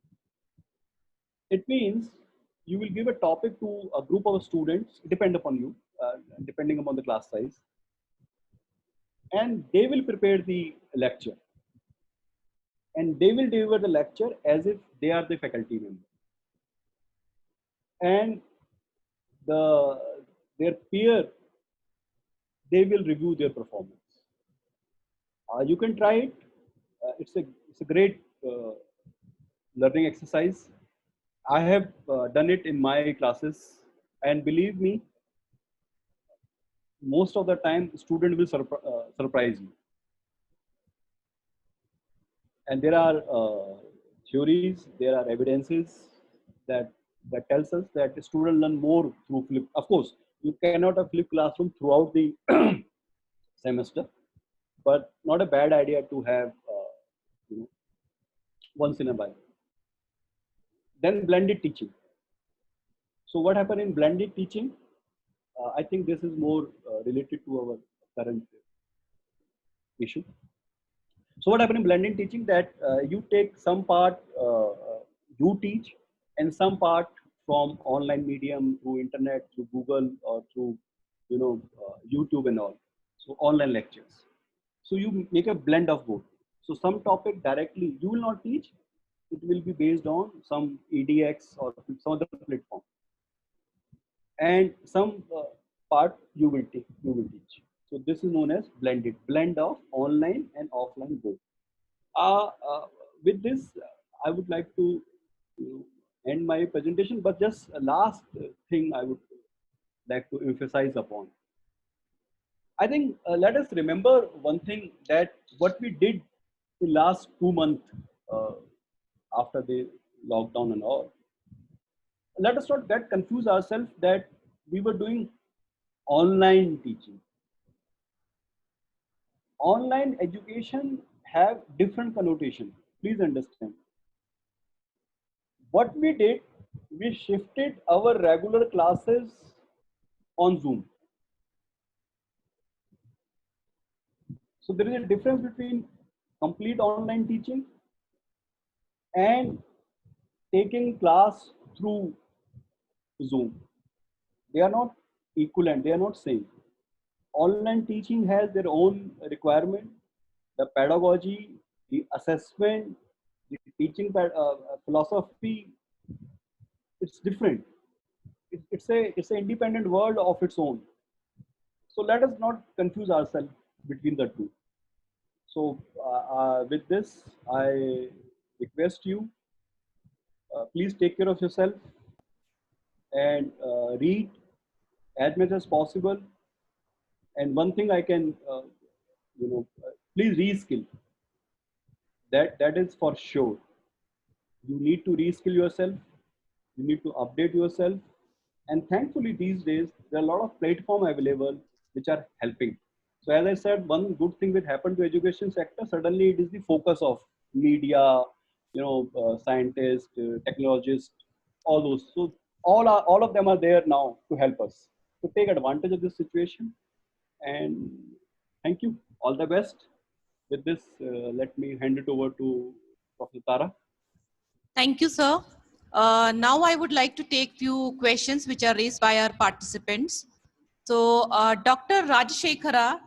It means you will give a topic to a group of students, depend upon you, depending upon the class size, and they will prepare the lecture, and they will deliver the lecture as if they are the faculty member, and their peer, they will review their performance. You can try it. It's a great learning exercise. I have done it in my classes, and believe me, most of the time, student will surprise you. And there are theories, there are evidences that tells us that students learn more through flip. Of course, you cannot have flip classroom throughout the semester, but not a bad idea to have once in a while. Then blended teaching. So what happened in blended teaching? I think this is more related to our current issue. So what happened in blended teaching, that you take some part you teach, and some part from online medium, through internet, through Google, or through YouTube and all. So online lectures. So you make a blend of both. So some topic directly you will not teach. It will be based on some EDX or some other platform. And some part you will teach. So this is known as blend of online and offline both. With this, I would like to end my presentation, but just a last thing I would like to emphasize upon. I think let us remember one thing, that what we did in last 2 months after the lockdown and all. Let us not get confused ourselves that we were doing online teaching. Online education have different connotation. Please understand. What we did, we shifted our regular classes on Zoom. So there is a difference between complete online teaching and taking class through Zoom. They are not equivalent, they are not same. Online teaching has their own requirement, the pedagogy, the assessment, the teaching philosophy. It's different. It's an independent world of its own. So let us not confuse ourselves between the two. So with this, I request you, please take care of yourself and read as much as possible. And one thing I can, please reskill. That is for sure. You need to reskill yourself. You need to update yourself. And thankfully, these days there are a lot of platforms available which are helping. So as I said, one good thing that happened to education sector, suddenly it is the focus of media, scientists, technologists, all those. So all of them are there now to help us. So take advantage of this situation. And thank you. All the best. With this, let me hand it over to Professor Tara.
Thank you, sir. Now I would like to take few questions which are raised by our participants. So Dr. Rajashekhara,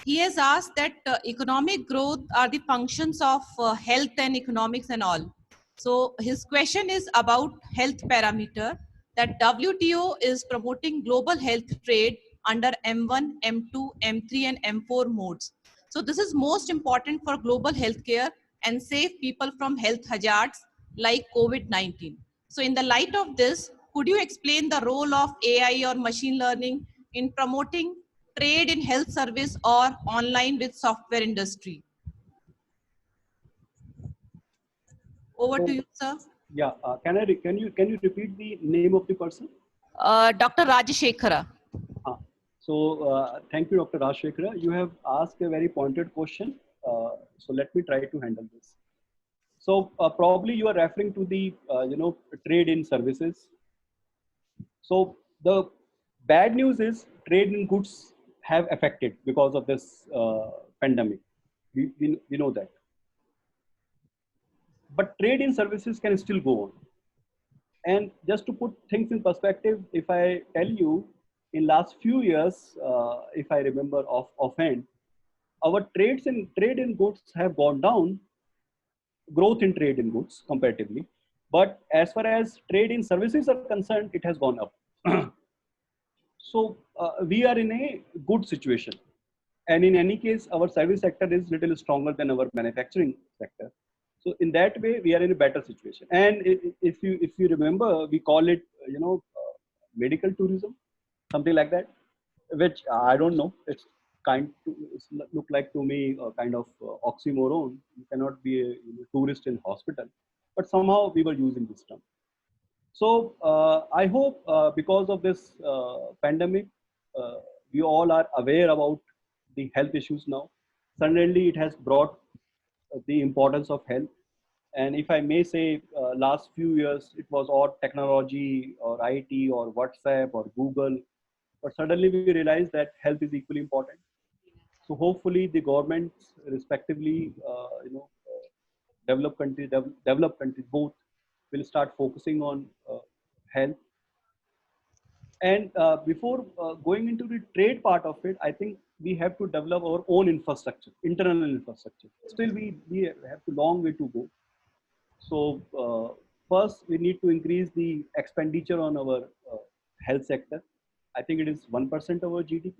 he has asked that economic growth are the functions of health and economics and all. So his question is about health parameter, that WTO is promoting global health trade under M1, M2, M3 and M4 modes. So this is most important for global healthcare and save people from health hazards like COVID-19. So in the light of this, could you explain the role of AI or machine learning in promoting trade in health service or online with software industry? Over to you, sir.
Yeah, can you repeat the name of the person?
Dr. Rajashekhara.
Thank you, Dr. Rajashekhara. You have asked a very pointed question. So let me try to handle this. So probably you are referring to the trade in services. So the bad news is trade in goods have affected because of this pandemic. We know that. But trade in services can still go on. And just to put things in perspective, if I tell you, in last few years, if I remember offhand, our trade in goods have gone down, growth in trade in goods comparatively. But as far as trade in services are concerned, it has gone up. So we are in a good situation. And in any case, our service sector is little stronger than our manufacturing sector. So in that way, we are in a better situation. And if you remember, we call it medical tourism, something like that, which I don't know. It's look like to me a kind of oxymoron. You cannot be a tourist in hospital, but somehow we were using this term. So I hope because of this pandemic, we all are aware about the health issues now. Suddenly, it has brought the importance of health. And if I may say, last few years, it was all technology or IT or WhatsApp or Google. But suddenly we realized that health is equally important. So hopefully the governments, respectively, developed countries both will start focusing on health. And before going into the trade part of it, I think we have to develop our own infrastructure, internal infrastructure. Still, we have a long way to go. So first, we need to increase the expenditure on our health sector. I think it is 1% of our GDP.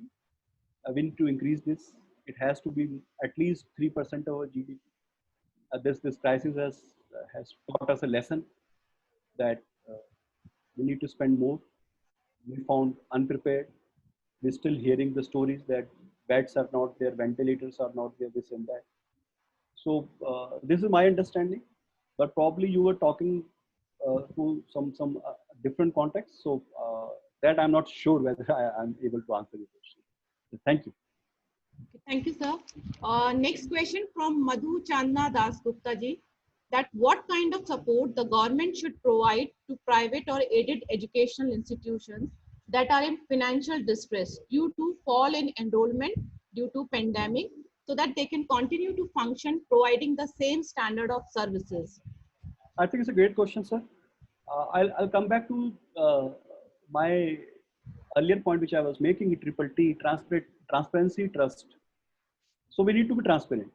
We need to increase this. It has to be at least 3% of our GDP. This crisis has taught us a lesson that we need to spend more. We found unprepared. We're still hearing the stories that beds are not there, ventilators are not there, this and that. So this is my understanding, but probably you were talking to some different context. So that I'm not sure whether I'm able to answer your question. So thank you.
Thank you, sir. Next question from Madhu Chandna Das Gupta ji, that what kind of support the government should provide to private or aided educational institutions that are in financial distress due to fall in enrollment due to pandemic, so that they can continue to function providing the same standard of services?
I think it's a great question, sir. I'll come back to my earlier point, which I was making, triple T, transparency, trust. So we need to be transparent.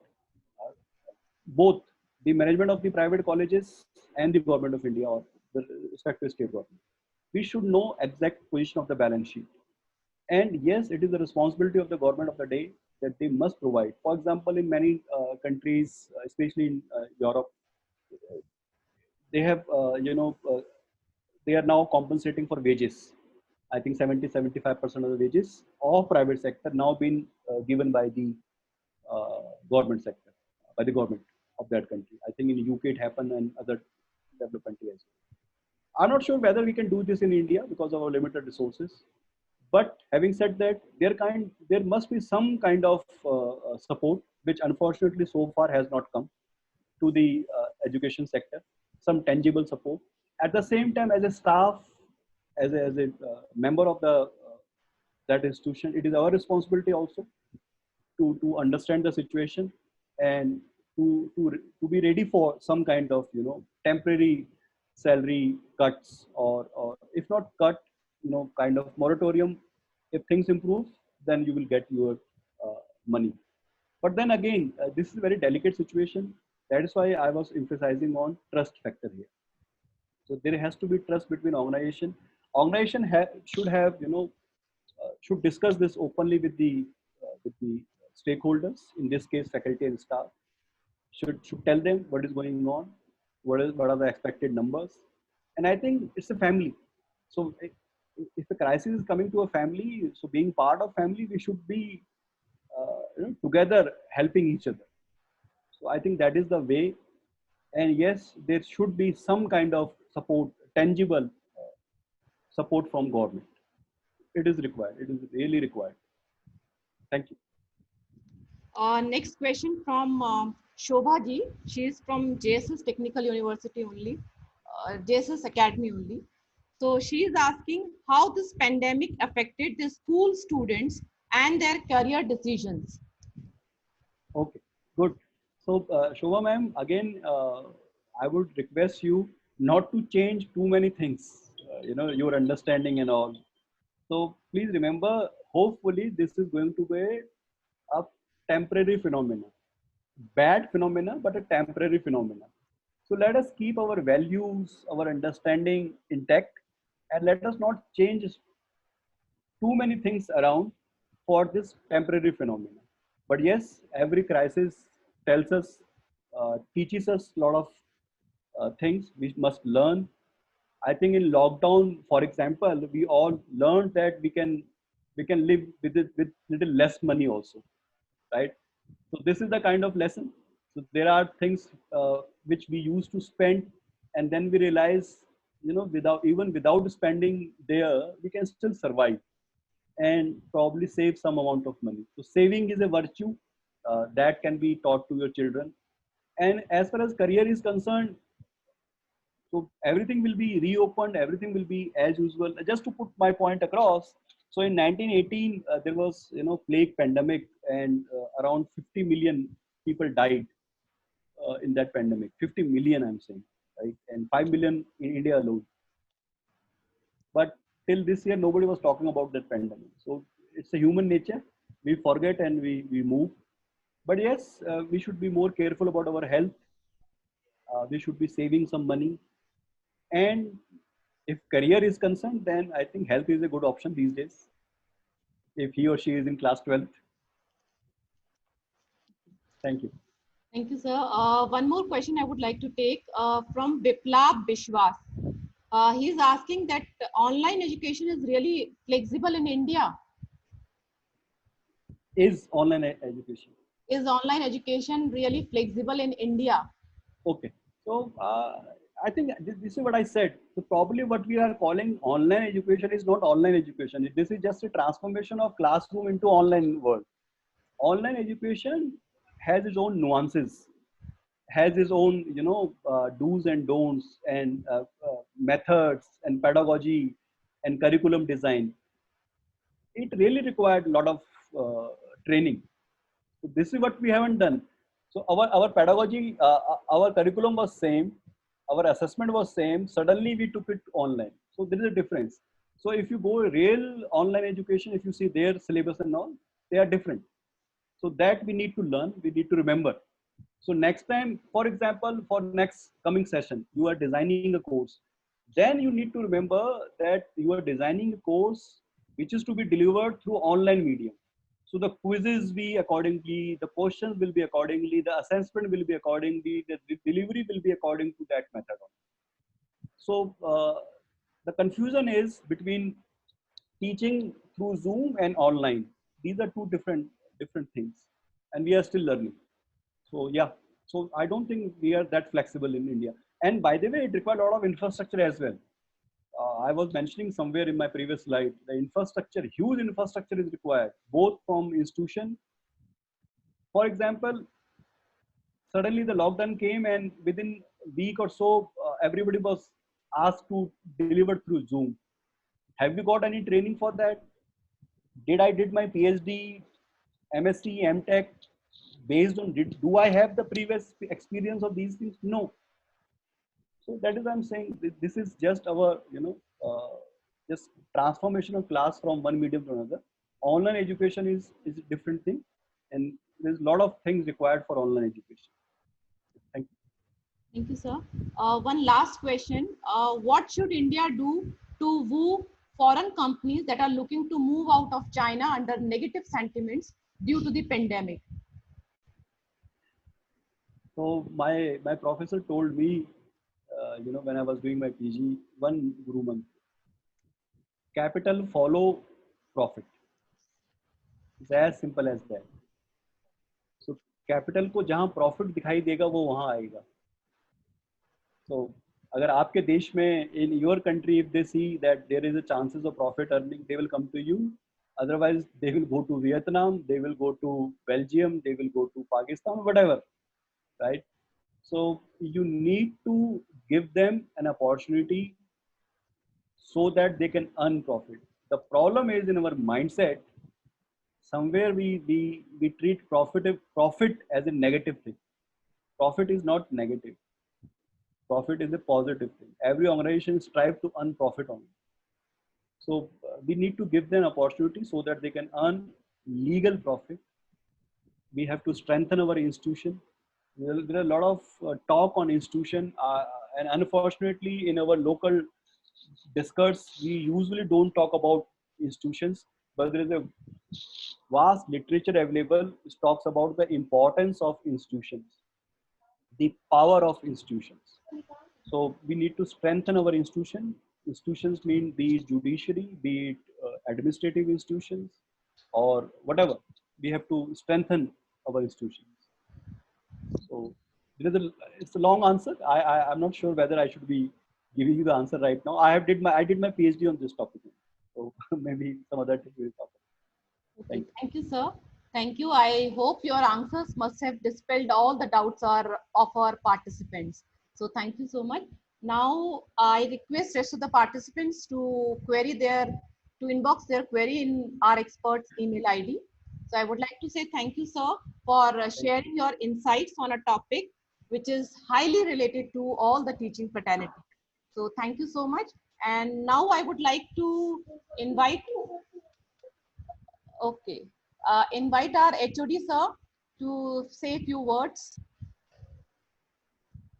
Both the management of the private colleges and the government of India or the respective state government. We should know exact position of the balance sheet. And yes, it is the responsibility of the government of the day that they must provide. For example, in many countries, especially in Europe, they have, they are now compensating for wages. I think 70-75% of the wages of private sector now been given by the government sector, by the government of that country. I think in the UK it happened and other developed countries as well. I'm not sure whether we can do this in India because of our limited resources. But having said that, there must be some kind of support, which unfortunately so far has not come to the education sector, some tangible support. At the same time, as a staff, as a member of that institution, it is our responsibility also to understand the situation and to be ready for some kind of temporary salary cuts, or if not cut, kind of moratorium. If things improve, then you will get your money. But then again, this is a very delicate situation. That is why I was emphasizing on trust factor here. So there has to be trust between organization. Organization should have, should discuss this openly with the stakeholders. In this case, faculty and staff should tell them what is going on, what are the expected numbers. And I think it's a family. So if a crisis is coming to a family, so being part of family, we should be together helping each other. So I think that is the way. And yes, there should be some kind of support, tangible support from government. It is required. It is really required. Thank you.
Next question from Shobha ji. She is from JSS Technical University only, JSS Academy only. So she is asking how this pandemic affected the school students and their career decisions.
Okay, good. So Shobha ma'am, again, I would request you not to change too many things, your understanding and all. So please remember, hopefully this is going to be a temporary phenomena. Bad phenomena, but a temporary phenomena. So let us keep our values, our understanding intact, and let us not change too many things around for this temporary phenomena. But yes, every crisis tells us, teaches us a lot of things we must learn. I think in lockdown, for example, we all learned that we can live with it with little less money also, right? So this is the kind of lesson. So there are things which we used to spend, and then we realize, without spending there, we can still survive and probably save some amount of money. So saving is a virtue that can be taught to your children. And as far as career is concerned, so everything will be reopened, everything will be as usual. Just to put my point across, so in 1918 there was plague pandemic, and around 50 million people died in that pandemic. 50 million, I'm saying, right? And 5 million in India alone. But till this year, nobody was talking about that pandemic. So it's a human nature. We forget and we move. But yes, we should be more careful about our health. We should be saving some money. And if career is concerned, then I think health is a good option these days, if he or she is in class 12th. Thank you.
Thank you, sir. One more question I would like to take from Biplab Bishwas. He is asking that online education is really flexible in India.
Is online education?
Is online education really flexible in India?
Okay. So I think this is what I said. So probably what we are calling online education is not online education. This is just a transformation of classroom into online world. Online education has its own nuances, has its own, do's and don'ts, and methods and pedagogy and curriculum design. It really required a lot of training. So this is what we haven't done. So our pedagogy, our curriculum was same, our assessment was same. Suddenly we took it online. So there is a difference. So if you go real online education, if you see their syllabus and all, they are different. So that we need to learn, we need to remember. So next time, for example, for next coming session, you are designing a course. Then you need to remember that you are designing a course which is to be delivered through online medium. So the quizzes be accordingly, the questions will be accordingly, the assessment will be accordingly, the delivery will be according to that method. So the confusion is between teaching through Zoom and online. These are two different things, and we are still learning. So yeah, so I don't think we are that flexible in India. And by the way, it requires a lot of infrastructure as well. I was mentioning somewhere in my previous slide, the infrastructure, huge infrastructure is required, both from institution. For example, suddenly the lockdown came and within a week or so, everybody was asked to deliver through Zoom. Have you got any training for that? Did my PhD, MSc, MTech based on, do I have the previous experience of these things? No. So that is I'm saying this is just our, just transformation of class from one medium to another. Online education is a different thing, and there's a lot of things required for online education. Thank you.
Thank you, sir. One last question. What should India do to woo foreign companies that are looking to move out of China under negative sentiments due to the pandemic?
So my professor told me, when I was doing my PG, one guru mantra: capital follow profit. It's as simple as that. So capital को जहाँ profit दिखाई देगा वो वहाँ आएगा. So अगर आपके देश में, in your country, if they see that there is a chances of profit earning, they will come to you. Otherwise, they will go to Vietnam, they will go to Belgium, they will go to Pakistan, whatever, right? So you need to give them an opportunity so that they can earn profit. The problem is in our mindset, somewhere we treat profit as a negative thing. Profit is not negative. Profit is a positive thing. Every organization strives to earn profit only. So we need to give them opportunity so that they can earn legal profit. We have to strengthen our institution. There are a lot of talk on institution, and unfortunately in our local discourse, we usually don't talk about institutions, but there is a vast literature available which talks about the importance of institutions, the power of institutions. So we need to strengthen our institution. Institutions mean be it judiciary, be it administrative institutions, or whatever. We have to strengthen our institutions. So it's a long answer. I'm not sure whether I should be giving you the answer right now. I did my PhD on this topic. So maybe some other thing we'll talk about.
Thank you, sir. Thank you. I hope your answers must have dispelled all the doubts of our participants. So thank you so much. Now I request rest of the participants to inbox their query in our experts email ID. So I would like to say thank you, sir, for sharing your insights on a topic which is highly related to all the teaching fraternity. So thank you so much. And now I would like to invite invite our HOD sir to say a few words.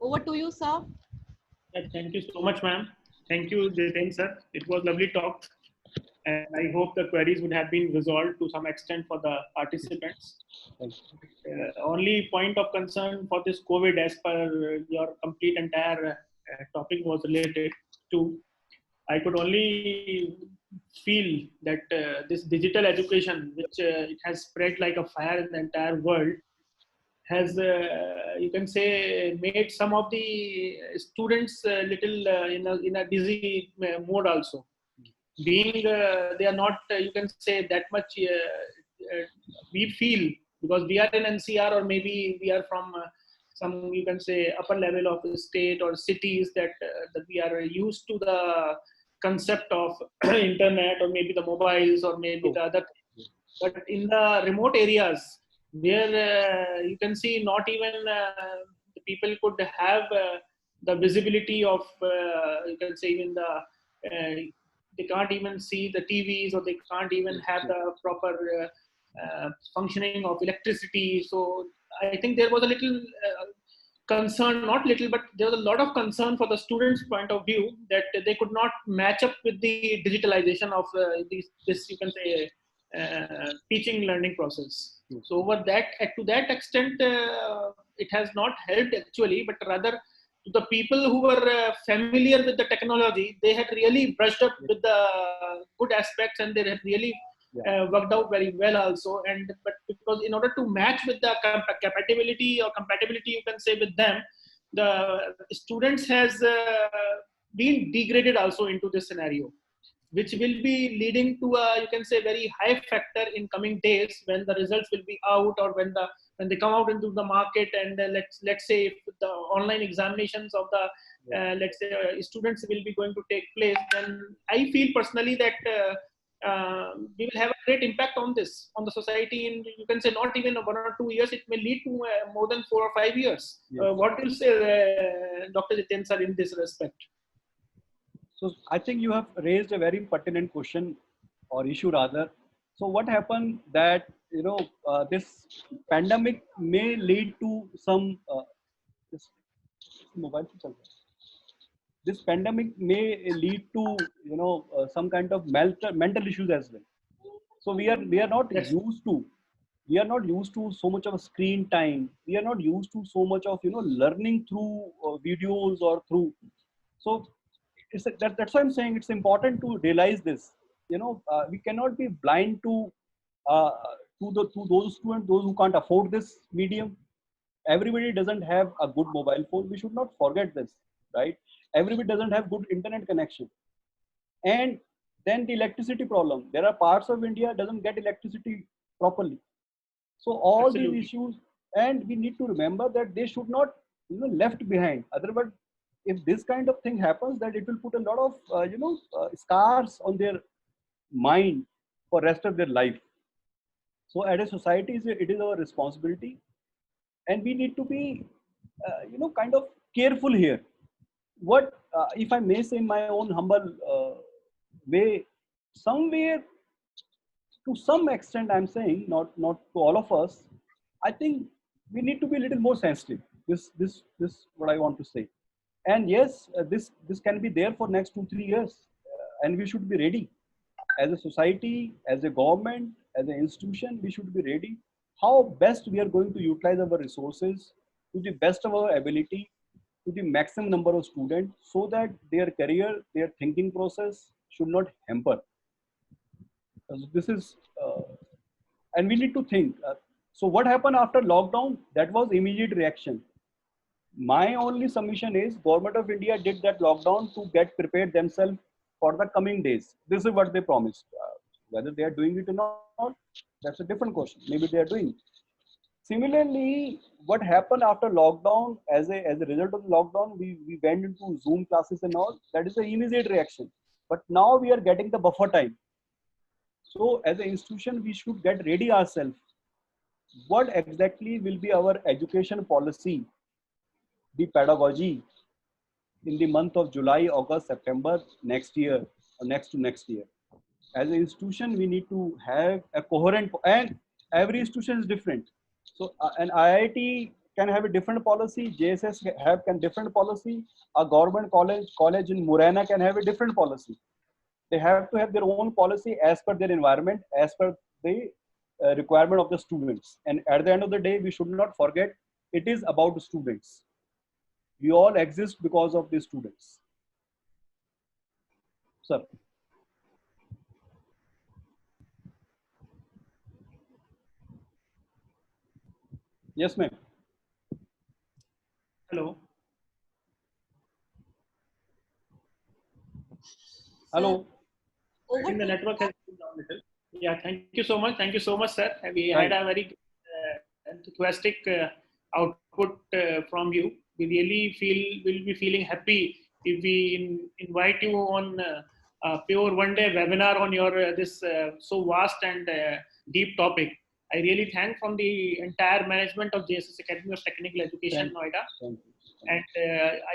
Over to you, sir.
Thank you so much, ma'am. Thank you, Jiten sir. It was lovely talk. And I hope the queries would have been resolved to some extent for the participants. Only point of concern for this COVID, as per your complete entire topic was related to, I could only feel that this digital education, which it has spread like a fire in the entire world, has, you can say, made some of the students little in a dizzy mode also. Being they are not, you can say, that much, we feel, because we are in NCR, or maybe we are from some, you can say, upper level of the state or cities, that we are used to the concept of internet, or maybe the mobiles, or maybe the other things. But in the remote areas where you can see not even the people could have the visibility of, you can say, even the they can't even see the TVs, or they can't even have the proper functioning of electricity. So I think there was a little concern, not little, but there was a lot of concern for the students' point of view, that they could not match up with the digitalization of this, you can say, teaching learning process. So over that, to that extent, it has not helped actually, but rather to the people who were familiar with the technology, they had really brushed up with the good aspects, and they had really worked out very well also. And but because in order to match with the compatibility, you can say, with them, the students has been degraded also into this scenario, which will be leading to a, you can say, very high factor in coming days when the results will be out, or when they come out into the market. And let's say if the online examinations of the let's say students will be going to take place, then I feel personally that we will have a great impact on this, on the society, in, you can say, not even 1 or 2 years. It may lead to more than 4 or 5 years.
Yes.
What do you say, Dr. Jiten sir, in this respect?
So I think you have raised a very pertinent question, or issue rather. So what happened that, this pandemic may lead to some this mobile phone chal raha hai. This pandemic may lead to some kind of mental issues as well. So we are not
Yes.
used to so much of a screen time. We are not used to so much of learning through videos or through. So that's why I'm saying it's important to realize this. We cannot be blind to those students, those who can't afford this medium. Everybody doesn't have a good mobile phone. We should not forget this, right? Everybody doesn't have good internet connection. And then the electricity problem. There are parts of India doesn't get electricity properly. So all
Absolutely.
these issues, and we need to remember that they should not left behind. Otherwise, if this kind of thing happens, that it will put a lot of scars on their mind for rest of their life. So as a society, it is our responsibility, and we need to be kind of careful here. What if I may say in my own humble way, somewhere to some extent, I'm saying, not to all of us, I think we need to be a little more sensitive. This what I want to say. And yes, this can be there for next 2-3 years, and we should be ready as a society, as a government, as an institution. We should be ready how best we are going to utilize our resources to the best of our ability, to the maximum number of students, so that their career, their thinking process should not hamper. This is, and we need to think. So what happened after lockdown? That was immediate reaction. My only submission is Government of India did that lockdown to get prepared themselves for the coming days. This is what they promised. Whether they are doing it or not, that's a different question. Maybe they are doing. Similarly, what happened after lockdown, as a result of the lockdown, we went into Zoom classes and all. That is the immediate reaction. But now we are getting the buffer time. So as an institution, we should get ready ourselves. What exactly will be our education policy, the pedagogy in the month of July, August, September next year, or next to next year? As an institution, we need to have a coherent, and every institution is different. So an IIT can have a different policy, JSS can different policy, a government college in Morena can have a different policy. They have to have their own policy as per their environment, as per the requirement of the students. And at the end of the day, we should not forget, it is about the students. We all exist because of the students. Sir. Yes, ma'am.
Hello.
Hello.
I think the network has been down a little. Yeah, thank you so much. Thank you so much, sir. We had a very enthusiastic output from you. We really will be feeling happy if we invite you on a pure one-day webinar on your this so vast and deep topic. I really thank from the entire management of JSS Academy of Technical Education, Noida.
Thank you.
And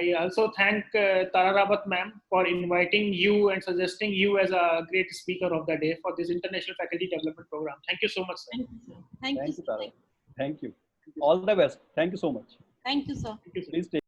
I also thank Tara Rawat ma'am for inviting you and suggesting you as a great speaker of the day for this International Faculty Development Program. Thank you so much, sir.
Thank you, sir. Thank you,
Tara. Thank you. All the best. Thank you so much.
Thank you, sir.
Thank you, sir.
Please take